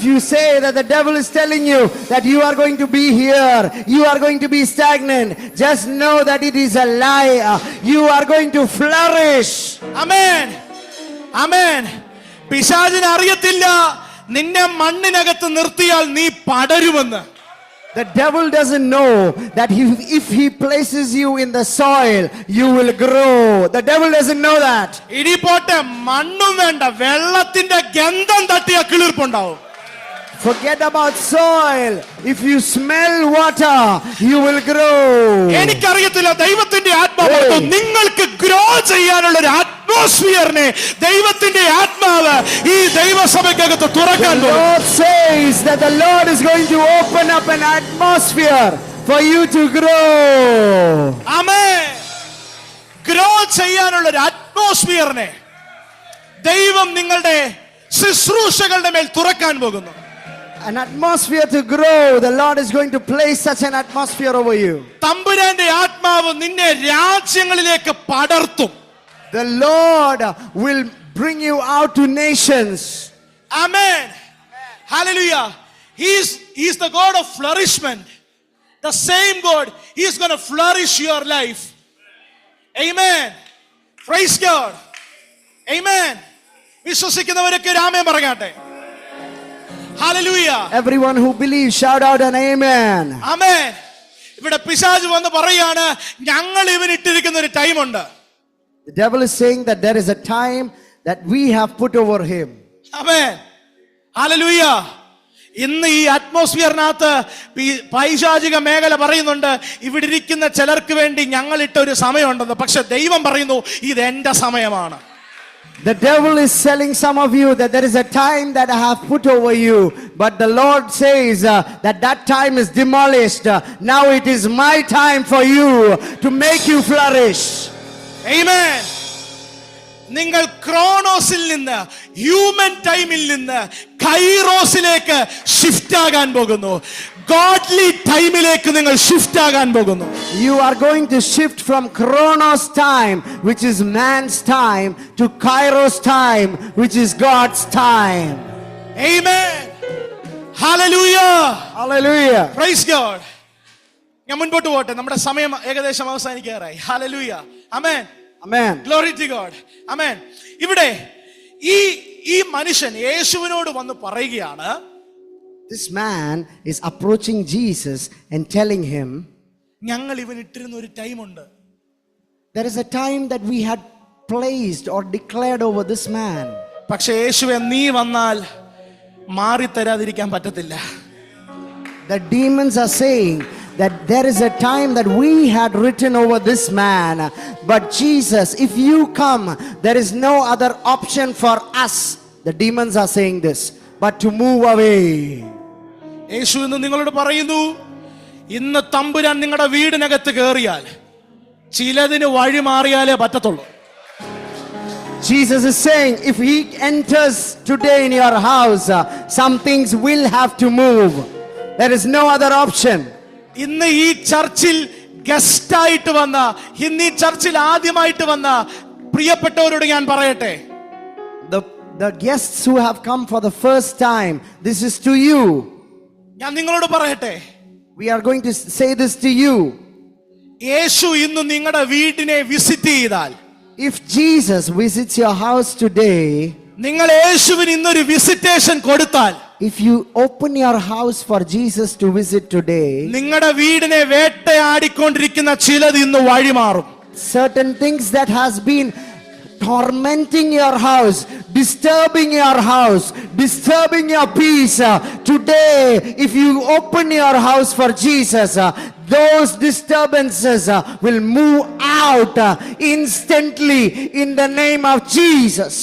you say that the devil is telling you that you are going to be here, you are going to be stagnant, just know that it is a lie. You are going to flourish. ആമേൻ. ആമേൻ. പിശാചിന് അറിയത്തില്ല നിന്നെ മണ്ണിനകത്ത് നിർത്തിയാൽ നീ പടരുമെന്ന്. The devil doesn't know that if he places you in the soil, you will grow. The devil doesn't know that. ഇനി പോട്ടെ, മണ്ണും വേണ്ട, വെള്ളത്തിന്റെ ഗന്ധം തട്ടിയ കിളിർപ്പുണ്ടാവും. Forget about soil. If you smell water, you will grow. എനിക്കറിയത്തില്ല, ദൈവത്തിന്റെ ആത്മാവ് നിങ്ങൾക്ക് ഗ്രോ ചെയ്യാനുള്ള ഒരു അറ്റ്മോസ്ഫിയറിനെ ദൈവത്തിന്റെ ആത്മാവ് ഈ ദൈവസഭയ്ക്കകത്ത് തുറക്കാൻ The Lord says that the Lord is going to open up an atmosphere for you to grow. Amen. Grow ചെയ്യാനുള്ള ഒരു അറ്റ്മോസ്ഫിയറിനെ ദൈവം നിങ്ങളുടെ ശുശ്രൂഷകളുടെ മേൽ തുറക്കാൻ പോകുന്നു. An atmosphere to grow. The Lord is going to place such an atmosphere over you. തമ്പുരാന്റെ ആത്മാവ് നിന്നെ രാജ്യങ്ങളിലേക്ക് പടർത്തും. The Lord will bring you out to nations. Amen. Hallelujah. He's the God of flourishment. The same God, He is going to flourish your life. Amen. Praise God. Amen. വിശ്വസിക്കുന്നവരൊക്കെ ഒരു ആമേൻ പറഞ്ഞാട്ടെ. Hallelujah. Everyone who believes, shout out an amen. Amen. ഇവിടെ പിശാച് വന്ന് പറയാണ്, ഞങ്ങൾ ഇവനിട്ടിരിക്കുന്ന ഒരു time ഉണ്ട്. The devil is saying that there is a time that we have put over him. Amen. Hallelujah. ഇന്ന് ഈ അറ്റ്മോസ്ഫിയറിനകത്ത് പൈശാചിക മേഖല പറയുന്നുണ്ട്, ഇവിടെ ഇരിക്കുന്ന ചിലർക്ക് വേണ്ടി ഞങ്ങൾ ഇട്ട ഒരു സമയമുണ്ടെന്ന്. പക്ഷെ ദൈവം പറയുന്നു, ഇത് എന്റെ സമയമാണ്. The devil is telling some of you that there is a time that I have put over you, but the Lord says that time is demolished. Now it is my time for you to make you flourish. Amen. നിങ്ങൾ ക്രോണോസിൽ നിന്ന്, human ടൈമിൽ നിന്ന് കൈറോസിലേക്ക് shift ആകാൻ പോകുന്നു. Godly ടൈമിലേക്ക് നിങ്ങൾ shift ആകാൻ പോകുന്നു. You are going to shift from Chronos time, which is man's time, to Kairos time, which is God's time. Amen. Hallelujah. Hallelujah. Praise God. ഞാൻ മുൻപോട്ട് പോട്ടെ, നമ്മുടെ സമയം ഏകദേശം അവസാനിക്കാറായി. Hallelujah. Amen. Amen. Glory to God. Amen. ഇവിടെ ഈ മനുഷ്യൻ യേശുവിനോട് വന്ന് പറയുകയാണ്, This man is approaching Jesus and telling him, ഞങ്ങൾ ഇവനിട്ടിരുന്ന ഒരു ടൈമുണ്ട്. there is a time that we had placed or declared over this man. പക്ഷേ യേശുവേ, നീ വന്നാൽ മാറി തരാതിരിക്കാൻ പറ്റത്തില്ല. The demons are saying that there is a time that we had written over this man, but Jesus, if you come, there is no other option for us. The demons are saying this, but to move away. യേശു ഇന്ന് നിങ്ങളോട് പറയുന്നു, ഇന്ന് തമ്പുരാൻ നിങ്ങളുടെ വീടിനകത്ത് കയറിയാൽ ചിലതിന് വഴി മാറിയാലേ പറ്റത്തുള്ളൂ. Jesus is saying, if he enters today in your house, some things will have to move. There is no other option. ഇന്ന് ഈ ചർച്ചിൽ ഗസ്റ്റ് ആയിട്ട് വന്ന, ഇന്ന് ഈ ചർച്ചിൽ ആദ്യമായിട്ട് വന്ന പ്രിയപ്പെട്ടവരോട് ഞാൻ പറയട്ടെ, The guests who have come for the first time, this is to you. ഞാൻ നിങ്ങളോട് പറയട്ടെ, We are going to say this to you. യേശു ഇന്ന് നിങ്ങളുടെ വീടിനെ വിസിറ്റ് ചെയ്താൽ, If Jesus visits your house today, നിങ്ങൾ യേശുവിന് ഇന്നൊരു വിസിറ്റേഷൻ കൊടുത്താൽ, if you open your house for Jesus to visit today, നിങ്ങളുടെ വീടിനെ വേട്ടയാടിക്കൊണ്ടിരിക്കുന്ന ചിലത് ഇന്ന് വഴിമാറും. certain things that has been tormenting your house, disturbing your house, disturbing your peace, today if you open your house for Jesus, those disturbances will move out instantly in the name of Jesus.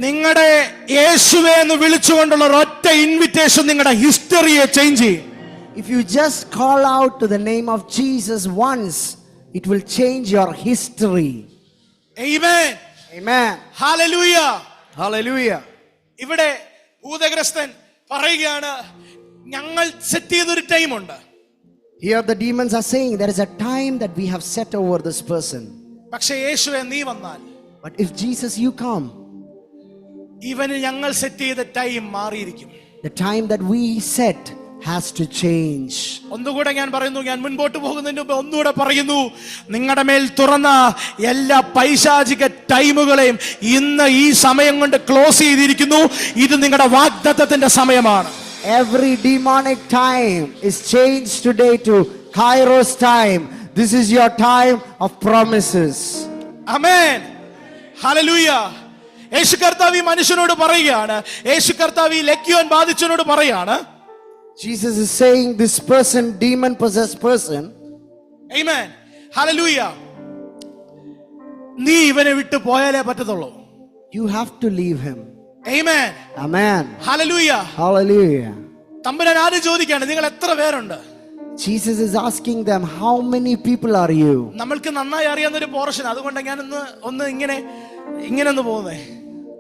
നിങ്ങളുടെ യേശുവേ എന്ന് വിളിച്ചുകൊണ്ടുള്ള ഒരൊറ്റ invitation നിങ്ങളുടെ ഹിസ്റ്ററിയെ change ചെയ്യും. If you just call out to the name of Jesus once, it will change your history. Amen. Amen. Hallelujah. Hallelujah. ഇവിടെ ഭൂതഗ്രസ്തൻ പറയുകയാണ്, ഞങ്ങൾ set ചെയ്തൊരു ടൈമുണ്ട്. Here the demons are saying there is a time that we have set over this person. പക്ഷേ യേശുവേ നീ വന്നാൽ, But if Jesus you come, ഇവന് ഞങ്ങൾ സെറ്റ് ചെയ്ത time മാറിയിരിക്കും. the time that we set has to change. ഒന്നുകൂടെ ഞാൻ പറയുന്നു, ഞാൻ മുൻപോട്ട് പോകുന്നതിന് മുമ്പ് ഒന്നുകൂടെ പറയുന്നു, നിങ്ങളുടെ മേൽ തുറന്ന എല്ലാ പൈശാചിക ടൈമുകളെയും ഇന്ന് ഈ സമയം കൊണ്ട് ക്ലോസ് ചെയ്തിരിക്കുന്നു. ഇത് നിങ്ങളുടെ വാഗ്ദത്തത്തിന്റെ സമയമാണ്. Every demonic time is changed today to Kairos time. This is your time of promises. Amen. Hallelujah. യേശു കർത്താവ് ഈ മനുഷ്യനോട് പറയുകയാണ്, യേശു കർത്താവ് ഈ ലെഗ്യോൻ ബാധിച്ചവനോട് പറയാണ്, Jesus is saying, this person, demon possessed person, amen, hallelujah, നീ ഇവനെ വിട്ടു പോയാലേ പറ്റത്തുള്ളൂ. you have to leave him. Amen. Amen. Hallelujah. Hallelujah. തമ്പുരാൻ ആദ്യം ചോദിക്കുകയാണ്, നിങ്ങൾ എത്ര പേരുണ്ട്? Jesus is asking them, how many people are you? നമ്മൾക്ക് നന്നായി അറിയാവുന്ന ഒരു പോർഷൻ, അതുകൊണ്ട് ഞാൻ ഒന്ന് ഇങ്ങനെ ഒന്ന് പോകുന്നേ.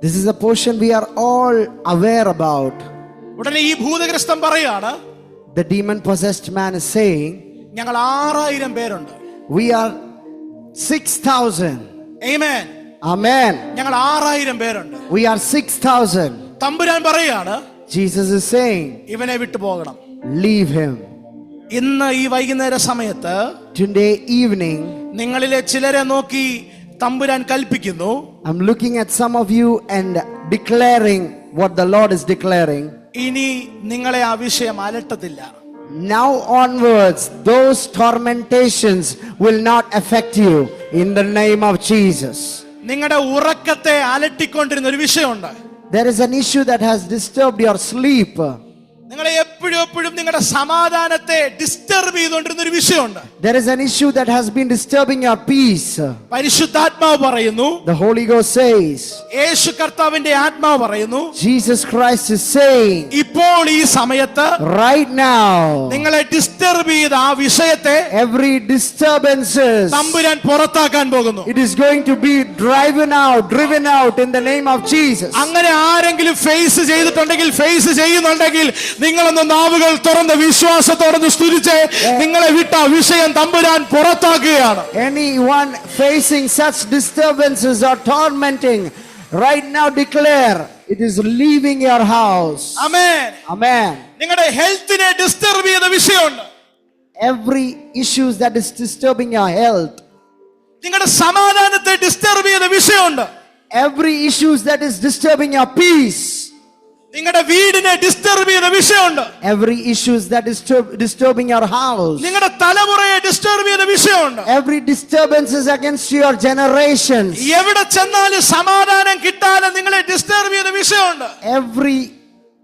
This is a portion we are all aware about. ഉടനെ ഈ ഭൂതഗ്രസ്തൻ പറയാണ്, The demon possessed man is saying, ഞങ്ങൾ 6000 പേരുണ്ട്. we are 6,000. ആമേൻ. Amen. ഞങ്ങൾ 6000 പേരുണ്ട്. We are 6,000. തമ്പുരാൻ പറയാണ്, Jesus is saying, ഇവനെ വിട്ടു പോകണം. leave him. ഇന്ന് ഈ വൈകുന്നേര സമയത്ത് Today evening, നിങ്ങളിലെ ചിലരെ നോക്കി തമ്പുരാൻ കൽപ്പിക്കുന്നു, I'm looking at some of you and declaring what the Lord is declaring. ഇനി നിങ്ങളെ ആ വിഷയം അലട്ടത്തില്ല. Now onwards, those tormentations will not affect you in the name of Jesus. നിങ്ങളുടെ ഉറക്കത്തെ അലട്ടിക്കൊണ്ടിരുന്ന ഒരു വിഷയമുണ്ട്. There is an issue that has disturbed your sleep. നിങ്ങളെ എപ്പോഴും നിങ്ങളുടെ സമാധാനത്തെ ഡിസ്റ്റർബ് ചെയ്തുകൊണ്ടിരുന്ന ഒരു വിഷയമുണ്ട്. There is an issue that has been disturbing your peace. പരിശുദ്ധാത്മാവ് പറയുന്നു, The Holy Ghost says, യേശു കർത്താവിന്റെ ആത്മാവ് പറയുന്നു, Jesus Christ is saying, ഇപ്പോൾ ഈ സമയത്ത് right now, നിങ്ങളെ ഡിസ്റ്റർബ് ചെയ്ത ആ വിഷയത്തെ every disturbances, തമ്പുരാൻ പുറത്താക്കാൻ പോകുന്നു. it is going to be driven out in the name of Jesus. അങ്ങനെ ആരെങ്കിലും ഫേസ് ചെയ്തിട്ടുണ്ടെങ്കിൽ, ഫേസ് ചെയ്യുന്നുണ്ടെങ്കിൽ, നിങ്ങളൊന്ന് നാവുകൾ തുറന്ന് വിശ്വാസത്തോടെ സ്തുതിച്ച് നിങ്ങളെ വിട്ട വിഷയം തമ്പുരാൻ പുറത്താക്കുകയാണ്. Anyone facing such disturbances or tormenting, right now declare, it is leaving your house. Amen. Amen. നിങ്ങളുടെ ഹെൽത്തിനെ ഡിസ്റ്റർബ് ചെയ്ത വിഷയമുണ്ട്. Every issues that is disturbing your health, നിങ്ങളുടെ സമാധാനത്തെ ഡിസ്റ്റർബ് ചെയ്ത വിഷയമുണ്ട്. every issues that is disturbing your peace, നിങ്ങളുടെ വീടിനെ disturb ചെയ്ത വിഷയമുണ്ട്. every issues that is disturbing your house, നിങ്ങളുടെ തലമുറയെ ഡിസ്റ്റർബ് ചെയ്ത വിഷയമുണ്ട്. every disturbances against your generations, എവിടെ ചെന്നാലും സമാധാനം കിട്ടാതെ നിങ്ങളെ ഡിസ്റ്റർബ് ചെയ്ത വിഷയമുണ്ട്. every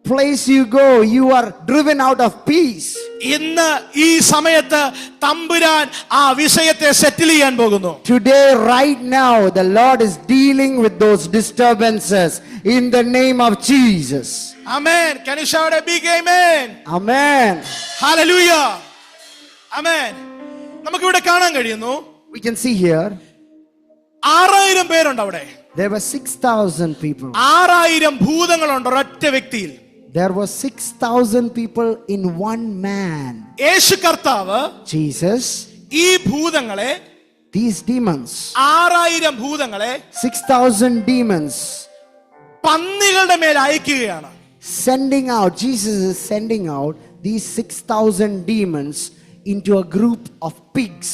place you go, you are driven out of peace. ഇന്ന് ഈ സമയത്ത് തമ്പുരാൻ ആ വിഷയത്തെ സെറ്റിൽ ചെയ്യാൻ പോകുന്നു. Today, right now, the Lord is dealing with those disturbances in the name of Jesus. Amen. Can you shout a big amen? Amen. Hallelujah. Amen. നമുക്കിവിടെ കാണാൻ കഴിയുന്നു, We can see here, 6000 പേരുണ്ട് അവിടെ. there were 6,000 people. 6000 ഭൂതങ്ങളുണ്ട് ഒരൊറ്റ വ്യക്തിയിൽ. There were 6,000 people in one man. യേശു കർത്താവ് Jesus, ഈ ഭൂതങ്ങളെ, these demons, 6000 ഭൂതങ്ങളെ 6,000 demons, പന്നികളുടെ മേൽ അയക്കുകയാണ്. sending out, Jesus is sending out these 6,000 demons into a group of pigs.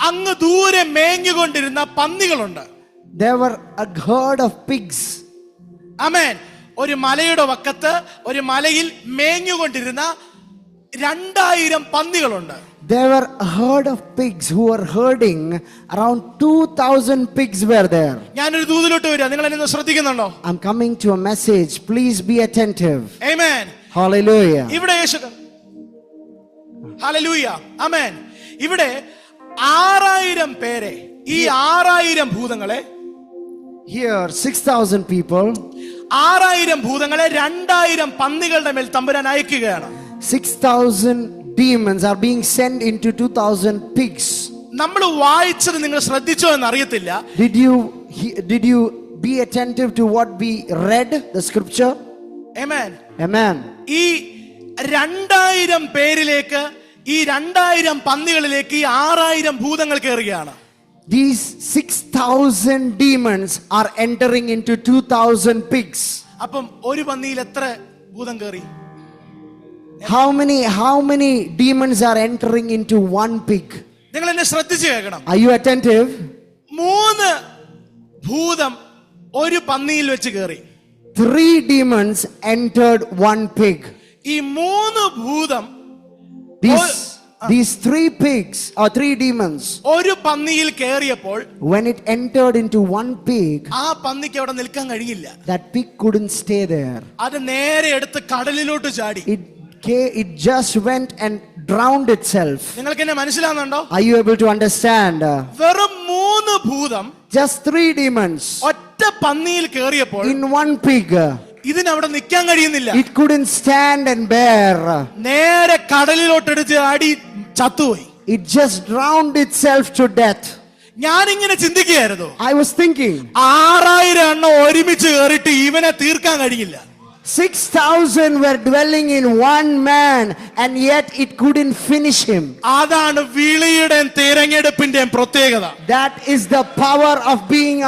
അങ്ങ് ദൂരെ മേഞ്ഞുകൊണ്ടിരുന്ന പന്നികളുണ്ട്. There were a herd of pigs. ആമേൻ. ഒരു മലയുടെ വക്കത്ത്, ഒരു മലയിൽ മേഞ്ഞുകൊണ്ടിരുന്ന 2000 പന്നികളുണ്ട്. There were a herd of pigs who were herding. Around 2,000 pigs were there. ഞാനൊരു ദൂതിലോട്ട് വരിക, നിങ്ങൾ എന്നെ ശ്രദ്ധിക്കുന്നുണ്ടോ? I'm coming to a message. Please be attentive. Amen. Hallelujah. ഇവിടെ യേശു, ഹല്ലേലൂയ, ആമേൻ. ഇവിടെ 6000 പേരെ, ഈ 6000 ഭൂതങ്ങളെ, Here, 6,000 people, 6000 ഭൂതങ്ങളെ 2000 പന്നികളുടെ മേൽ തമ്പുരാൻ അയക്കുകയാണ്. 6,000 demons are being sent into 2,000 pigs. നമ്മൾ വായിച്ചത് നിങ്ങൾ ശ്രദ്ധിച്ചോ എന്ന് അറിയത്തില്ല. Did you be attentive to what we read, the scripture? Amen. Amen. ഈ 2000 പേരിലേക്ക്, ഈ 2000 പന്നികളിലേക്ക് ഈ 6000 ഭൂതങ്ങൾ കയറുകയാണ്. These 6,000 demons are entering into 2,000 pigs. അപ്പം ഒരു പന്നിയിൽ എത്ര ഭൂതം കയറി? How many demons are entering into one pig? നിങ്ങൾ എന്നെ ശ്രദ്ധിച്ചു കേൾക്കണം. Are you attentive? 3 ഭൂതം ഒരു പന്നിയിൽ വെച്ച് കയറി. 3 demons entered one pig. ഈ 3 ഭൂതം These 3 pigs or 3 demons, ഒരു പന്നിയിൽ കയറിയപ്പോൾ when it entered into one pig, ആ പന്നിക്ക് അവിടെ നിൽക്കാൻ കഴിയില്ല. that pig couldn't stay there. അത് നേരെ എടുത്ത് കടലിലോട്ട് ചാടി. It just went and drowned itself. നിങ്ങൾക്ക് എന്നെ മനസ്സിലാവുന്നുണ്ടോ? Are you able to understand? വെറും 3 ഭൂതം Just 3 demons ഒറ്റ പന്നിയിൽ കയറിയപ്പോൾ in one pig. ഇതിനവിടെ നിൽക്കാൻ കഴിയുന്നില്ല. It couldn't stand and bear. നേരെ കടലിലോട്ട് എടുത്ത് ആടി ചത്തുപോയി. It just drowned itself to death. ഞാൻ ഇങ്ങനെ ചിന്തിക്കുകയായിരുന്നു, I was thinking, 6000 എണ്ണം ഒരുമിച്ച് കയറിയിട്ട് ഇവനെ തീർക്കാൻ കഴിയില്ല. 6,000 were dwelling in one man and yet it couldn't finish him. അതാണ് വിളിയുടെയും തിരഞ്ഞെടുപ്പിന്റെയും പ്രത്യേകത. That is the power of being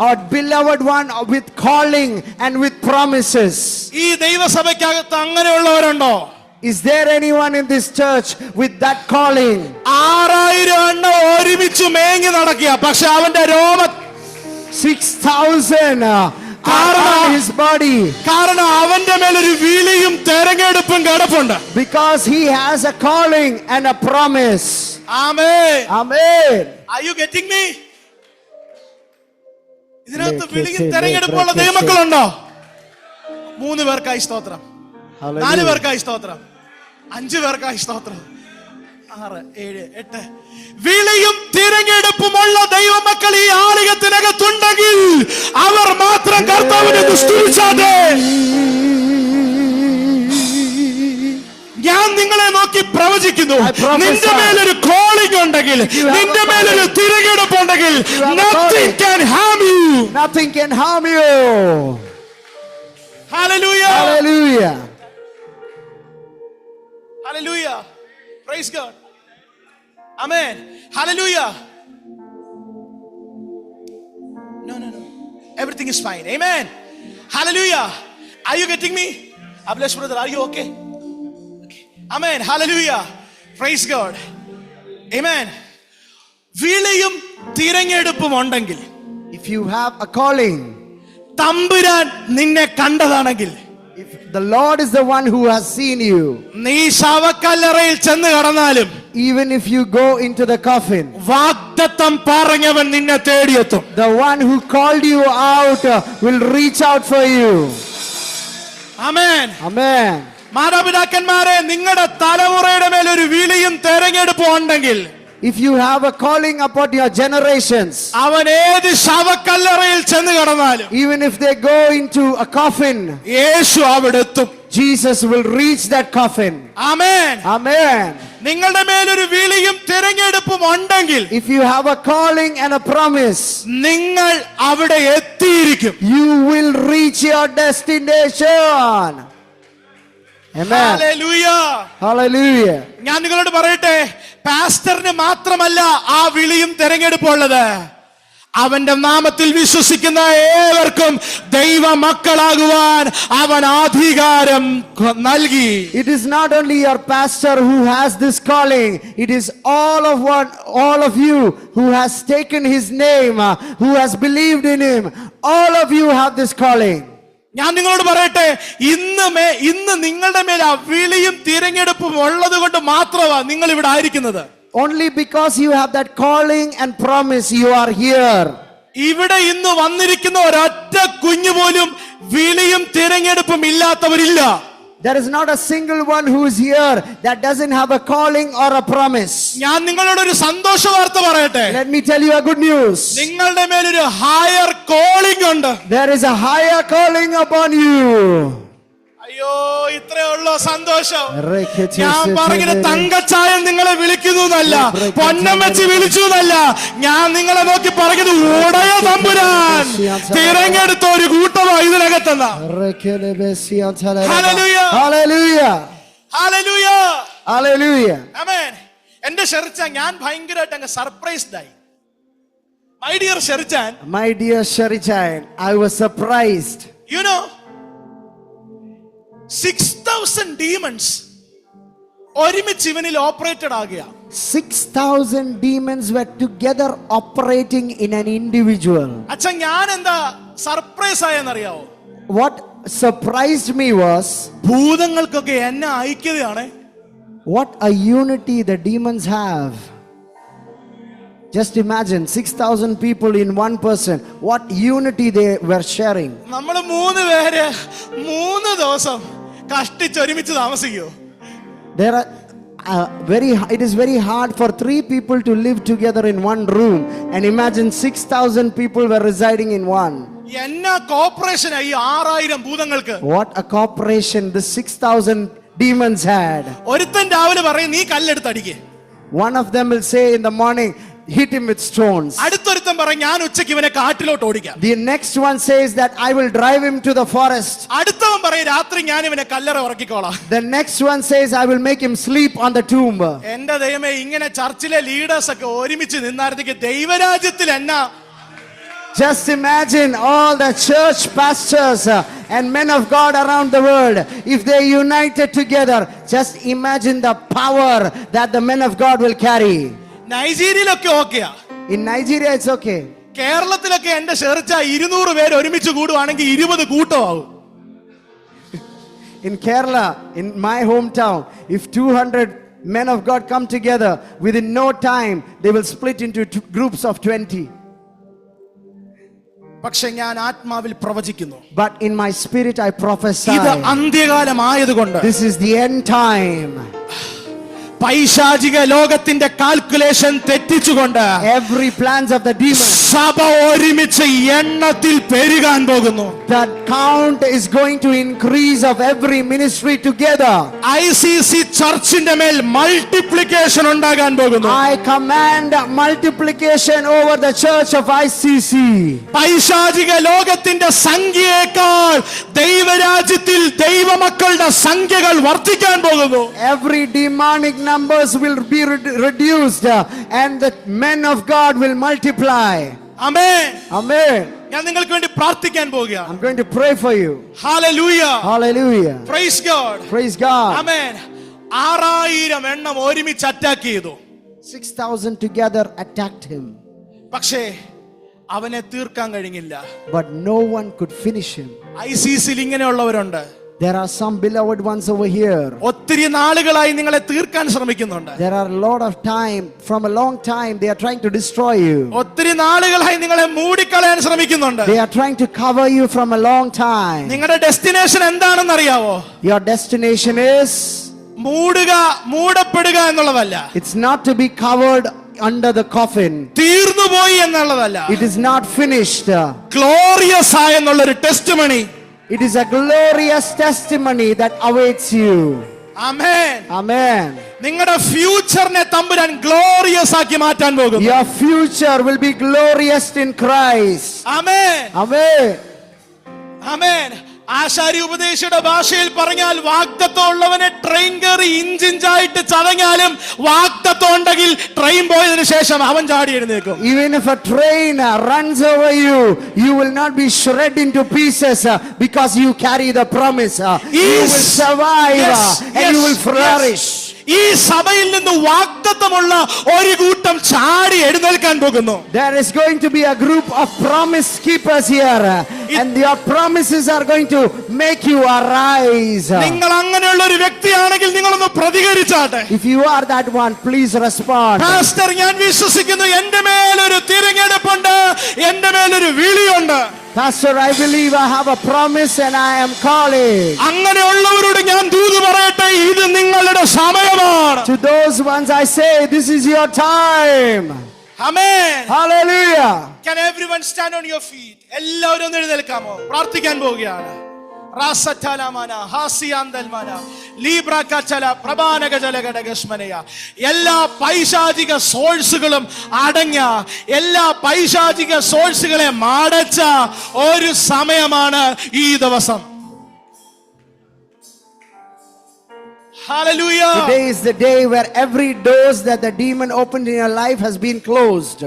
our beloved one with calling and with promises. ഈ ദൈവസഭയ്ക്കകത്ത് അങ്ങനെയുള്ളവരുണ്ടോ? Is there anyone in this church with that calling? 6000 എണ്ണം ഒരുമിച്ച് മേങ്ങി നടക്കുക, പക്ഷെ അവന്റെ രോമ 6,000 on his body. കാരണം അവന്റെ മേലൊരു വിളിയും തെരഞ്ഞെടുപ്പും കിടപ്പുണ്ട്. Because he has a calling and a promise. Amen. Amen. Are you getting me? ഇതിനകത്ത് വിളിയും തെരഞ്ഞെടുപ്പുള്ള ദൈവമക്കളുണ്ടോ? 3 പേർക്കായി സ്തോത്രം, 4 പേർക്കായി സ്തോത്രം, 5 പേർക്കായി സ്തോത്രം, 6, 7, 8. വിളിയും തിരഞ്ഞെടുപ്പുമുള്ള ദൈവമക്കൾ ഈ ആലയത്തിനകത്തുണ്ടെങ്കിൽ അവർ മാത്രം കർത്താവിനെ സ്തുതിച്ചാട്ടെ. ഞാൻ നിങ്ങളെ നോക്കി പ്രവചിക്കുന്നു, നിന്റെ മേലൊരു കോളിംഗ് ഉണ്ടെങ്കിൽ, നിന്റെ മേലൊരു തിരഞ്ഞെടുപ്പ് ഉണ്ടെങ്കിൽ, nothing can harm you. Nothing can harm you. Hallelujah. Hallelujah. Hallelujah. Praise God. Amen. Hallelujah. No. Everything is fine. Amen. Hallelujah. Are you getting me? Ablesh brother, are you okay? Okay. Amen. Hallelujah. Praise God. Amen. വിളിയും തിരഞ്ഞെടുപ്പും ഉണ്ടെങ്കിൽ, If you have a calling, തമ്പുരാൻ നിന്നെ കണ്ടതാണെങ്കിൽ, if the Lord is the one who has seen you, നീ ശവക്കല്ലറയിൽ ചെന്ന് കടന്നാലും, even if you go into the coffin, വാഗ്ദത്തം പറഞ്ഞവൻ നിന്നെ തേടിയെത്തും. the one who called you out will reach out for you. Amen. Amen. മാതാപിതാക്കന്മാരെ, നിങ്ങളുടെ തലമുറയുടെ മേൽ ഒരു വിളിയും തെരഞ്ഞെടുപ്പും ഉണ്ടെങ്കിൽ, If you have a calling upon your generations, അവൻ ഏത് ശവക്കല്ലറയിൽ ചെന്ന് കടന്നാലും, even if they go into a coffin, യേശു അവിടെ എത്തും. Jesus will reach that coffin. Amen. Amen. നിങ്ങളുടെ മേലൊരു വിളിയും തിരഞ്ഞെടുപ്പും ഉണ്ടെങ്കിൽ, If you have a calling and a promise, നിങ്ങൾ അവിടെ എത്തിയിരിക്കും. you will reach your destination. Amen. Hallelujah. Hallelujah. ഞാൻ നിങ്ങളോട് പറയട്ടെ, പാസ്റ്ററിന് മാത്രമല്ല ആ വിളിയും തെരഞ്ഞെടുപ്പുള്ളത്, അവന്റെ നാമത്തിൽ വിശ്വസിക്കുന്ന ഏവർക്കും ദൈവ മക്കളാകുവാൻ അവൻ അധികാരം നൽകി. It is not only your pastor who has this calling, it is all of you who has taken his name, who has believed in him. All of you have this calling. ഞാൻ നിങ്ങളോട് പറയട്ടെ, ഇന്ന് നിങ്ങളുടെ മേൽ ആ വിളിയും തിരഞ്ഞെടുപ്പും ഉള്ളത് കൊണ്ട് മാത്രമാണ് നിങ്ങൾ ഇവിടെ ആയിരിക്കുന്നത്. Only because you have that calling and promise you are here. ഇവിടെ ഇന്ന് വന്നിരിക്കുന്ന ഒരൊറ്റ കുഞ്ഞു പോലും വിളിയും തിരഞ്ഞെടുപ്പും ഇല്ലാത്തവരില്ല. There is not a single one who is here that doesn't have a calling or a promise. ഞാൻ നിങ്ങളോട് ഒരു സന്തോഷ വാർത്ത പറയട്ടെ. Let me tell you a good news. നിങ്ങളുടെ മേലൊരു ഹയർ കോളിംഗ് ഉണ്ട്. There is a higher calling upon you. അയ്യോ, ഇത്രേ ഉള്ളൂ സന്തോഷം. ഞാൻ പറഞ്ഞത് തങ്കച്ചായൻ നിങ്ങളെ വിളിക്കുന്നു എന്നല്ല, പൊന്നം വെച്ച് വിളിച്ചു എന്നല്ല. ഞാൻ നിങ്ങളെ നോക്കി പറഞ്ഞത് ഉടയ തമ്പുരാൻ തിരഞ്ഞെടുത്ത ഒരു കൂട്ടമാണ് ഇതിനകത്തെന്ന. Hallelujah. Hallelujah. Hallelujah. Hallelujah. ആമേൻ. എന്റെ ഷെറിച്ച ഞാൻ ഭയങ്കരമായിട്ട് അങ്ങ് സർപ്രൈസ്ഡ് ആയി. My dear Sherichan, My dear Sherichan, I was surprised. you know 6,000 demons ഒരുമിച്ച് ഇവനിൽ ഓപ്പറേറ്റഡ് ആകുക. 6,000 demons were together operating in an individual. അച്ഛൻ ഞാൻ എന്താ സർപ്രൈസ് ആയെന്നറിയാവോ? What surprised me was ഭൂതങ്ങൾക്കൊക്കെ എന്നെ ഐക്യതയാണ്. what a unity the demons have. Just imagine 6,000 people in one person. What unity they were sharing. നമ്മൾ 3 പേര് 3 ദിവസം കഷ്ടിച്ചൊരുമിച്ച് താമസിക്കോ? There are it is very hard for 3 people to live together in one room, and imagine 6,000 people were residing in one. എന്നാ corporation ഈ 6,000 ഭൂതങ്ങൾക്ക്. What a cooperation the 6,000 demons had. ഒരുത്തൻ രാവിലെ പറയും നീ കല്ലെടുത്ത് അടിക്കേ. One of them will say in the morning, hit him with stones. അടുത്തൊരുത്തൻ പറയും ഞാൻ ഉച്ചയ്ക്ക് ഇവനെ കാട്ടിലോട്ട് ഓടിക്കാം. The next one says that I will drive him to the forest. അടുത്തവൻ പറയും രാത്രി ഞാൻ ഇവനെ കല്ലറ ഉറക്കിക്കോളാം. The next one says I will make him sleep on the tomb. എന്റെ ദൈവമേ, ഇങ്ങനെ ചർച്ചിലെ ലീഡേഴ്സ് ഒക്കെ ഒരുമിച്ച് നിന്നായിരുന്നെങ്കിൽ ദൈവരാജ്യത്തിൽ എന്നാ. Just imagine all the church pastors and men of God around the world, if they united together, just imagine the power that the men of God will carry. നൈജീരിയയിലൊക്കെ ഓക്കെയാ. In Nigeria it's okay. കേരളത്തിലൊക്കെ എന്റെ ചർച്ച 200 പേര് ഒരുമിച്ച് കൂടുവാണെങ്കിൽ 20 കൂട്ടമാവും. In Kerala, in my hometown, if 200 men of God come together, within no time they will split into groups of 20. പക്ഷെ ഞാൻ ആത്മാവിൽ പ്രവചിക്കുന്നു, But in my spirit I prophesy, ഇത് അന്ത്യകാലമായതുകൊണ്ട് this is the end time. പൈശാചിക ലോകത്തിന്റെ calculation തെറ്റിച്ചുകൊണ്ട് Every plans of the demons, സഭ ഒരുമിച്ച് എണ്ണത്തിൽ പെരുകാൻ പോകുന്നു. the count is going to increase of every ministry together. ICC ചർച്ചിന്റെ മേൽ മൾട്ടിപ്ലിക്കേഷൻ ഉണ്ടാകാൻ പോകുന്നു. I command multiplication over the church of ICC. പൈശാചിക ലോകത്തിന്റെ സംഖ്യയേക്കാൾ ദൈവരാജ്യത്തിൽ ദൈവമക്കളുടെ സംഖ്യകൾ വർദ്ധിക്കാൻ പോകുന്നു. Every demonic numbers will be reduced and the men of God will multiply. Amen. Amen. ഞാൻ നിങ്ങൾക്ക് വേണ്ടി പ്രാർത്ഥിക്കാൻ പോവുകയാണ്. I'm going to pray for you. Hallelujah. Hallelujah. Praise God. Praise God. ആമേൻ. 6,000 എണ്ണം ഒരുമിച്ച് അറ്റാക്ക് ചെയ്തു. 6,000 together attacked him. പക്ഷേ അവനെ തീർക്കാൻ കഴിഞ്ഞില്ല. But no one could finish him. ICCയിൽ ഇങ്ങനെയുള്ളവരുണ്ട്. There are some beloved ones over here. ഒത്തിരി നാളുകളായി നിങ്ങളെ തീർക്കാൻ ശ്രമിക്കുന്നുണ്ട്. There are a lot of time, from a long time they are trying to destroy you. ഒത്തിരി നാളുകളായി നിങ്ങളെ മൂടിക്കളയാൻ ശ്രമിക്കുന്നുണ്ട്. They are trying to cover you from a long time. നിങ്ങളുടെ ഡെസ്റ്റിനേഷൻ എന്താണെന്ന് അറിയാവോ? Your destination is, മൂടപ്പെടുക എന്നുള്ളതല്ല. it's not to be covered under the coffin. തീർന്നുപോയി എന്നുള്ളതല്ല. It is not finished. Glorious ആയെന്നുള്ളൊരു testimony. It is a glorious testimony that awaits you. Amen. Amen. നിങ്ങളുടെ ഫ്യൂച്ചറിനെ തമ്പുരാൻ glorious ആക്കി മാറ്റാൻ പോകുന്നു. Your future will be glorious in Christ. Amen. Amen. ആമേൻ. ആശാരി ഉപദേശിയുടെ ഭാഷയിൽ പറഞ്ഞാൽ വാഗ്ദത്തം ഉള്ളവനെ ട്രെയിൻ കയറി ഇഞ്ചിഞ്ചായിട്ട് ചതഞ്ഞാലും വാഗ്ദത്തം ഉണ്ടെങ്കിൽ ട്രെയിൻ പോയതിനു ശേഷം അവൻ ചാടി എഴുന്നേക്കും. Even if a train runs over you, you will not be shred into pieces because you carry the promise. You will survive and you will flourish. ഈ സഭയിൽ നിന്ന് വാഗ്ദത്തമുള്ള ഒരു കൂട്ടം ചാടി എഴുന്നേൽക്കാൻ പോകുന്നു. There is going to be a group of promise keepers here, and your promises are going to make you arise. നിങ്ങൾ അങ്ങനെയുള്ള ഒരു വ്യക്തിയാണെങ്കിൽ നിങ്ങളൊന്ന് പ്രതികരിച്ചാട്ടെ. If you are that one, please respond. Pastor, ഞാൻ വിശ്വസിക്കുന്നു എന്റെ മേലൊരു തിരഞ്ഞെടുപ്പുണ്ട്, എന്റെ മേലൊരു വിളിയുണ്ട്. Pastor, I believe I have a promise and I am calling. അങ്ങനെയുള്ളവരോട് ഞാൻ ദൂത് പറയട്ടെ, ഇത് നിങ്ങളുടെ സമയമാണ്. To those ones I say, this is your time. Amen. Hallelujah. Can everyone stand on your feet? എല്ലാവരും ഒന്ന് എഴുന്നേൽക്കാമോ? പ്രാർത്ഥിക്കാൻ പോവുകയാണ്. എല്ലാ പൈശാചിക സോഴ്സുകളും അടങ്ങിയ, എല്ലാ പൈശാചിക സോഴ്സുകളെ മാടച്ച ഒരു സമയമാണ് ഈ ദിവസം. Hallelujah. Today is the day where every door that the demon opened in your life has been closed.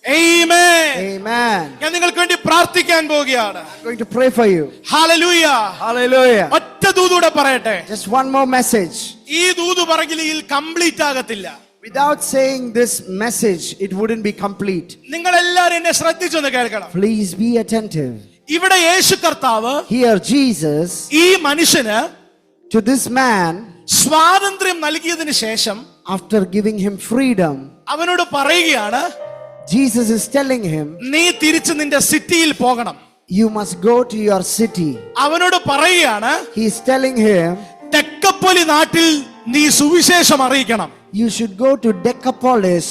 Amen. Amen. ഞാൻ നിങ്ങൾക്ക് വേണ്ടി പ്രാർത്ഥിക്കാൻ പോവുകയാണ്. I'm going to pray for you. Hallelujah. Hallelujah. ഒറ്റ ദൂതൂടെ പറയട്ടെ. Just one more message. ഈ ദൂത് പറകിൽ complete ആകത്തില്ല. Without saying this message, it wouldn't be complete. നിങ്ങൾ എല്ലാവരും എന്നെ ശ്രദ്ധിച്ചൊന്ന് കേൾക്കണം. Please be attentive. ഇവിടെ യേശു കർത്താവ് Here Jesus, ഈ മനുഷ്യന് to this man, സ്വാതന്ത്ര്യം നൽകിയതിനു ശേഷം after giving him freedom, അവനോട് പറയുകയാണ്, Jesus is telling him, നീ തിരിച്ച് നിന്റെ സിറ്റിയിൽ പോകണം. you must go to your city. അവനോട് പറയുകയാണ്, He is telling him, തെക്കപ്പൊലി നാട്ടിൽ നീ സുവിശേഷം അറിയിക്കണം. you should go to Decapolis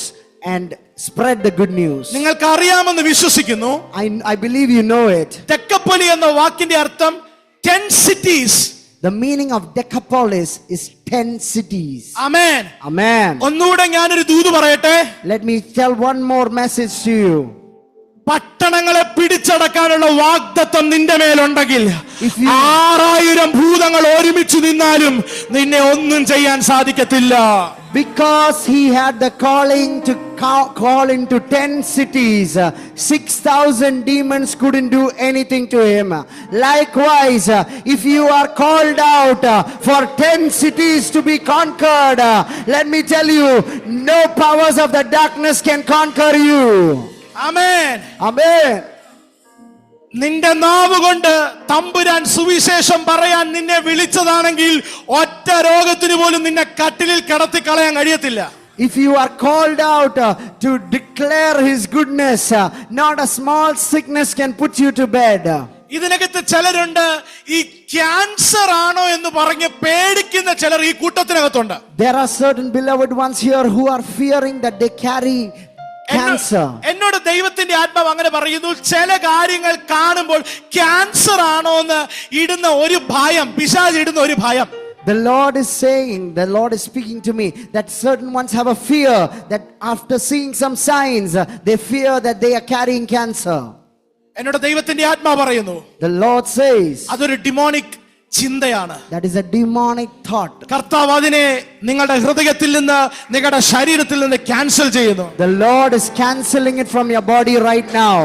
and spread the good news. നിങ്ങൾക്ക് അറിയാമെന്ന് വിശ്വസിക്കുന്നു. I believe you know it. തെക്കപ്പൊലി എന്ന വാക്കിന്റെ അർത്ഥം 10 cities. The meaning of Decapolis is 10 cities. Amen. Amen. ഒന്നുകൂടെ ഞാനൊരു ദൂത് പറയട്ടെ. Let me tell one more message to you. പട്ടണങ്ങളെ പിടിച്ചടക്കാനുള്ള വാഗ്ദത്തം നിന്റെ മേലുണ്ടെങ്കിൽ If you- 6000 ഭൂതങ്ങൾ ഒരുമിച്ച് നിന്നാലും നിന്നെ ഒന്നും ചെയ്യാൻ സാധിക്കത്തില്ല. Because he had the calling to call into 10 cities, 6,000 demons couldn't do anything to him. Likewise, if you are called out for 10 cities to be conquered, let me tell you, no powers of the darkness can conquer you. Amen. Amen. നിന്റെ നാവ് കൊണ്ട് തമ്പുരാൻ സുവിശേഷം പറയാൻ നിന്നെ വിളിച്ചതാണെങ്കിൽ ഒറ്റ രോഗത്തിന് പോലും നിന്നെ കട്ടിലിൽ കിടത്തി കളയാൻ കഴിയത്തില്ല. If you are called out to declare his goodness, not a small sickness can put you to bed. ഇതിനകത്ത് ചിലരുണ്ട്, ഈ ക്യാൻസർ ആണോ എന്ന് പറഞ്ഞ് പേടിക്കുന്ന ചിലർ ഈ കൂട്ടത്തിനകത്തുണ്ട്. There are certain beloved ones here who are fearing that they carry cancer. എന്നോട് ദൈവത്തിന്റെ ആത്മാവ് അങ്ങനെ പറയുന്നു, ചില കാര്യങ്ങൾ കാണുമ്പോൾ ക്യാൻസർ ആണോ എന്ന് ഇടുന്ന ഒരു ഭയം, പിശാച് ഇടുന്ന ഒരു ഭയം. The Lord is saying, the Lord is speaking to me that certain ones have a fear that after seeing some signs, they fear that they are carrying cancer. എന്നോട് ദൈവത്തിന്റെ ആത്മാവ് പറയുന്നു, The Lord says അതൊരു demonic ചിന്തയാണ്. that is a demonic thought. കർത്താവ് അതിനെ നിങ്ങളുടെ ഹൃദയത്തിൽ നിന്ന്, നിങ്ങളുടെ ശരീരത്തിൽ നിന്ന് ക്യാൻസൽ ചെയ്യുന്നു. The Lord is cancelling it from your body right now.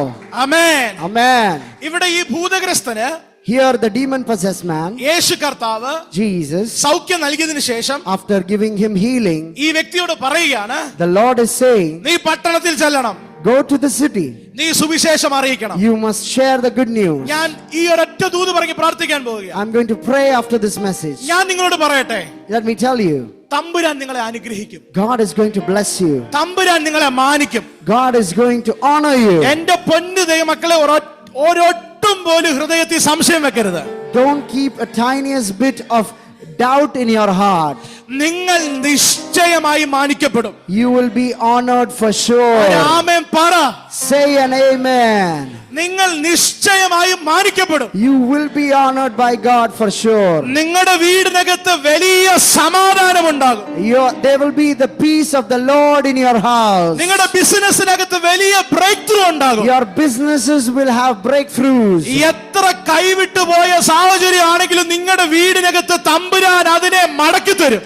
Amen. Amen. ഇവിടെ ഈ ഭൂതഗ്രസ്തന് Here the demon possessed man, യേശു കർത്താവ് Jesus, സൗഖ്യം നൽകിയതിനു ശേഷം after giving him healing, ഈ വ്യക്തിയോട് പറയുകയാണ്, the Lord is saying, നീ പട്ടണത്തിൽ ചെല്ലണം, go to the city. നീ സുവിശേഷം അറിയിക്കണം. You must share the good news. ഞാൻ ഈ ഒരൊറ്റ ദൂത് പറഞ്ഞ് പ്രാർത്ഥിക്കാൻ പോവുകയാണ്. I'm going to pray after this message. ഞാൻ നിങ്ങളോട് പറയട്ടെ, Let me tell you, തമ്പുരാൻ നിങ്ങളെ അനുഗ്രഹിക്കും. God is going to bless you. തമ്പുരാൻ നിങ്ങളെ മാനിക്കും. God is going to honor you. എന്റെ പൊന്നു ദൈവമക്കളെ, ഒരൊട്ടും പോലും ഹൃദയത്തിൽ സംശയം വെക്കരുത്. Don't keep a tiniest bit of doubt in your heart. നിങ്ങൾ നിശ്ചയമായി മാനിക്കപ്പെടും. You will be honored for sure. ആമേൻ പറ. Say an amen. നിങ്ങൾ നിശ്ചയമായും മാനിക്കപ്പെടും. You will be honored by God for sure. നിങ്ങളുടെ വീടിനകത്ത് വലിയ സമാധാനമുണ്ടാകും. There will be the peace of the Lord in your house. നിങ്ങളുടെ ബിസിനസ്സിനകത്ത് വലിയ ബ്രേക്ക് ത്രൂ ഉണ്ടാകും. Your businesses will have breakthroughs. എത്ര കൈവിട്ടു പോയ സാഹചര്യമാണെങ്കിലും നിങ്ങളുടെ വീടിനകത്ത് തമ്പുരാൻ അതിനെ മടക്കി തരും.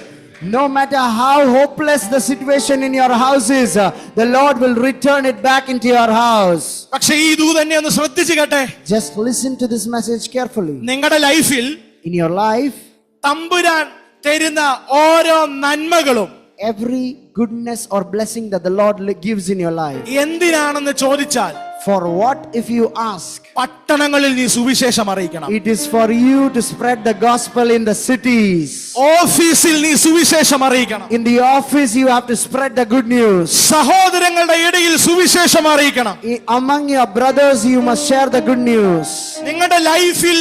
No matter how hopeless the situation in your house is, the Lord will return it back into your house. പക്ഷേ ഈ ദൂത് തന്നെ ഒന്ന് ശ്രദ്ധിച്ചു കേട്ടെ. Just listen to this message carefully. നിങ്ങളുടെ ലൈഫിൽ In your life, തമ്പുരാൻ തരുന്ന ഓരോ നന്മകളും, every goodness or blessing that the Lord gives in your life, എന്തിനാണെന്ന് ചോദിച്ചാൽ, for what if you ask? പട്ടണങ്ങളിൽ നീ സുവിശേഷം അറിയിക്കണം. It is for you to spread the gospel in the cities. ഓഫീസിൽ നീ സുവിശേഷം അറിയിക്കണം. In the office, you have to spread the good news. സഹോദരങ്ങളുടെ ഇടയിൽ സുവിശേഷം അറിയിക്കണം. Among your brothers, you must share the good news. നിങ്ങളുടെ ലൈഫിൽ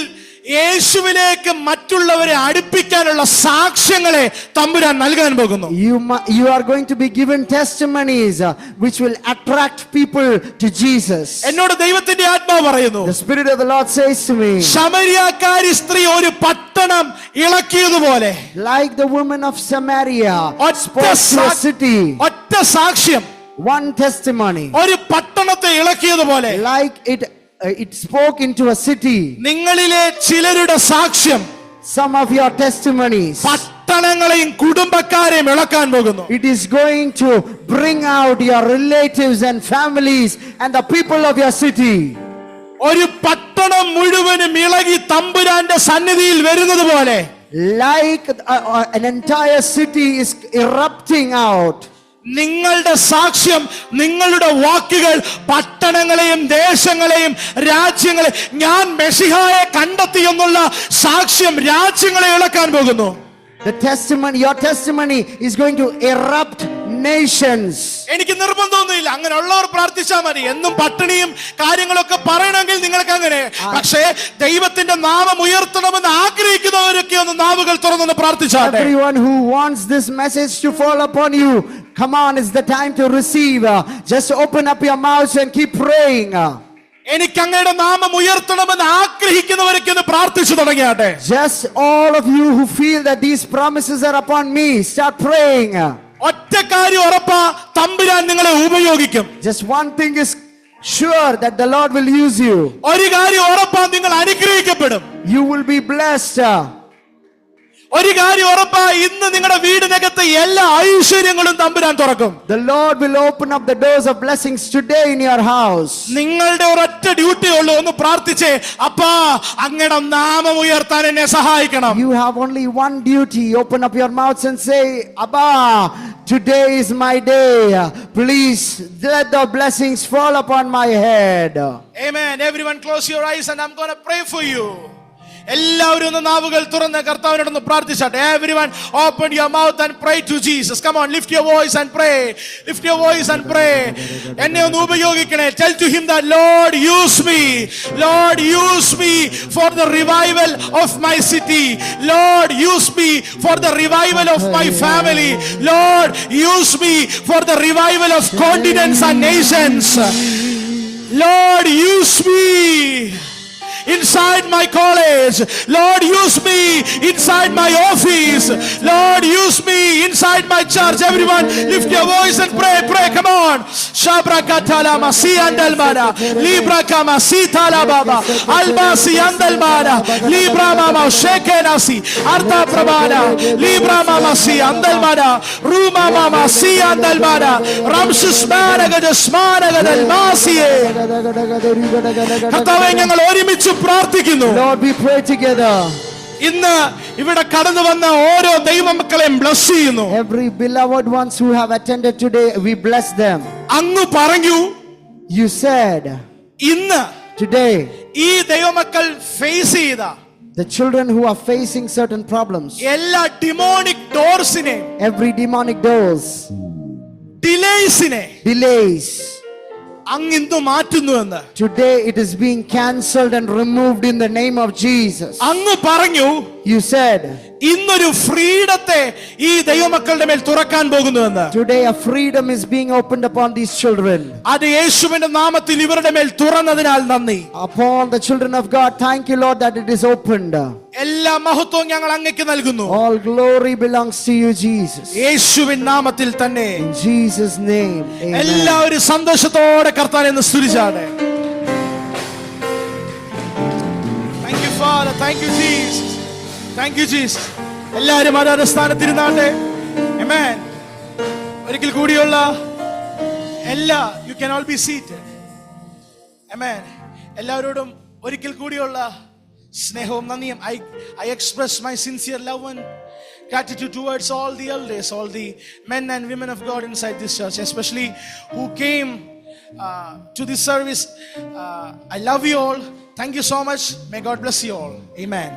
യേശുവിലേക്ക് മറ്റുള്ളവരെ അടുപ്പിക്കാനുള്ള സാക്ഷ്യങ്ങളെ തമ്പുരാൻ നൽകാൻ പോകുന്നു. You are going to be given testimonies which will attract people to Jesus. എന്നോട് ദൈവത്തിന്റെ ആത്മാവ് പറയുന്നു, The Spirit of the Lord says to me, ശമരിയാക്കാരി സ്ത്രീ ഒരു പട്ടണം ഇളക്കിയതുപോലെ, like the woman of Samaria spoke to a city, ഒറ്റ സാക്ഷ്യം one testimony, ഒരു പട്ടണത്തെ ഇളക്കിയതുപോലെ, like it spoke into a city. നിങ്ങളിലെ ചിലരുടെ സാക്ഷ്യം Some of your testimonies, പട്ടണങ്ങളെയും കുടുംബക്കാരെയും ഇളക്കാൻ പോകുന്നു. it is going to bring out your relatives and families and the people of your city. ഒരു പട്ടണം മുഴുവനും ഇളകി തമ്പുരാന്റെ സന്നിധിയിൽ വരുന്നത് പോലെ, Like an entire city is erupting out. നിങ്ങളുടെ സാക്ഷ്യം, നിങ്ങളുടെ വാക്കുകൾ പട്ടണങ്ങളെയും ദേശങ്ങളെയും രാജ്യങ്ങളെ, ഞാൻ മെഷിഹായെ കണ്ടെത്തി എന്നുള്ള സാക്ഷ്യം രാജ്യങ്ങളെ ഇളക്കാൻ പോകുന്നു. The testimony, your testimony is going to erupt nations. എനിക്ക് നിർബന്ധമൊന്നുമില്ല, അങ്ങനെ ഉള്ളവർ പ്രാർത്ഥിച്ചാൽ മതി. എന്നും പട്ടിണിയും കാര്യങ്ങളൊക്കെ പറയണമെങ്കിൽ നിങ്ങൾക്ക് അങ്ങനെ. പക്ഷേ ദൈവത്തിന്റെ നാമം ഉയർത്തണമെന്ന് ആഗ്രഹിക്കുന്നവരൊക്കെ ഒന്ന് നാവുകൾ തുറന്നൊന്ന് പ്രാർത്ഥിച്ചാട്ടെ. Everyone who wants this message to fall upon you, come on, it's the time to receive. Just open up your mouths and keep praying. എനിക്ക് അങ്ങയുടെ നാമം ഉയർത്തണമെന്ന് ആഗ്രഹിക്കുന്നവരൊക്കെ ഒന്ന് പ്രാർത്ഥിച്ചു തുടങ്ങിയാട്ടെ. Just all of you who feel that these promises are upon me, start praying. ഒറ്റ കാര്യം ഉറപ്പാ, തമ്പുരാൻ നിങ്ങളെ ഉപയോഗിക്കും. Just one thing is sure, that the Lord will use you. ഒരു കാര്യം ഉറപ്പാ, നിങ്ങൾ അനുഗ്രഹിക്കപ്പെടും. You will be blessed. ഒരു കാര്യം ഉറപ്പാ, ഇന്ന് നിങ്ങളുടെ വീടിനകത്ത് എല്ലാ ഐശ്വര്യങ്ങളും തമ്പുരാൻ തുറക്കും. The Lord will open up the doors of blessings today in your house. നിങ്ങളുടെ ഒരൊറ്റ ഡ്യൂട്ടി ഉള്ളൂ, ഒന്ന് പ്രാർത്ഥിച്ചേ, അപ്പാ അങ്ങയുടെ നാമം ഉയർത്താൻ എന്നെ സഹായിക്കണം. You have only one duty. Open up your mouths and say, Abba, today is my day. Please let the blessings fall upon my head. Amen. Everyone close your eyes and I'm going to pray for you. എല്ലാവരും ഒന്ന് നാവുകൾ തുറന്ന് കർത്താവിനോടൊന്ന് പ്രാർത്ഥിച്ചാട്ടെ. Everyone open your mouth and pray to Jesus. Come on, lift your voice and pray. Lift your voice and pray. എന്നെ ഒന്ന് ഉപയോഗിക്കണേ. Tell to him that Lord use me. Lord use me for the revival of my city. Lord use me for the revival of my family. Lord use me for the revival of continents and nations. Lord use me inside my college. Lord use me inside my office. Lord use me inside my church. Everyone lift your voice and pray. Pray, come on. Shabra katala masi andalmana libra kama sitala baba albasi andalmana libra mama shekenasi arta prabana libra mama si andalmana ruma mama si andalmana ramsis managa smanaga dalmasiye. കർത്താവേ, ഞങ്ങൾ ഒരുമിച്ച് പ്രാർത്ഥിക്കുന്നു. Lord, we pray together. ഇന്ന് ഇവിടെ കടന്നു വന്ന ഓരോ ദൈവമക്കളെയും bless ചെയ്യുന്നു. Every beloved ones who have attended today, we bless them. അങ്ങ് പറഞ്ഞു, You said ഇന്ന് today, ഈ ദൈവമക്കൾ ഫേസ് ചെയ്ത the children who are facing certain problems, എല്ലാ ഡിമോണിക് ഡോർസിനെ, every demonic doors, ഡിലേസിനെ delays, അങ്ങ് ഇന്ന് മാറ്റുന്നു എന്ന്. today it is being cancelled and removed in the name of Jesus. അങ്ങ് പറഞ്ഞു, You said ഇന്നൊരു ഫ്രീഡത്തെ ഈ ദൈവമക്കളുടെ മേൽ തുറക്കാൻ പോകുന്നുവെന്ന്. today a freedom is being opened upon these children. അത് യേശുവിന്റെ നാമത്തിൽ ഇവരുടെ മേൽ തുറന്നതിനാൽ നന്ദി. Upon the children of God, thank you, Lord, that it is opened. എല്ലാ മഹത്വവും ഞങ്ങൾ അങ്ങേക്ക് നൽകുന്നു. All glory belongs to you, Jesus. യേശുവിൻ നാമത്തിൽ തന്നെ. In Jesus' name, amen. എല്ലാവരും സന്തോഷത്തോടെ കർത്താവിനെ ഒന്ന് സ്തുതിച്ചാട്ടെ. Thank you, Father. Thank you, Jesus. Thank you, Jesus. എല്ലാവരും അതാത് സ്ഥാനത്തിരുന്നാട്ടെ. Amen. ഒരിക്കൽ കൂടിയുള്ള എല്ലാ, you can all be seated. Amen. എല്ലാവരോടും ഒരിക്കൽ കൂടിയുള്ള സ്നേഹവും നന്ദിയും. I express my sincere love and gratitude towards all the elders, all the men and women of God inside this church, especially who came to this service. I love you all. Thank you so much. May God bless you all. Amen.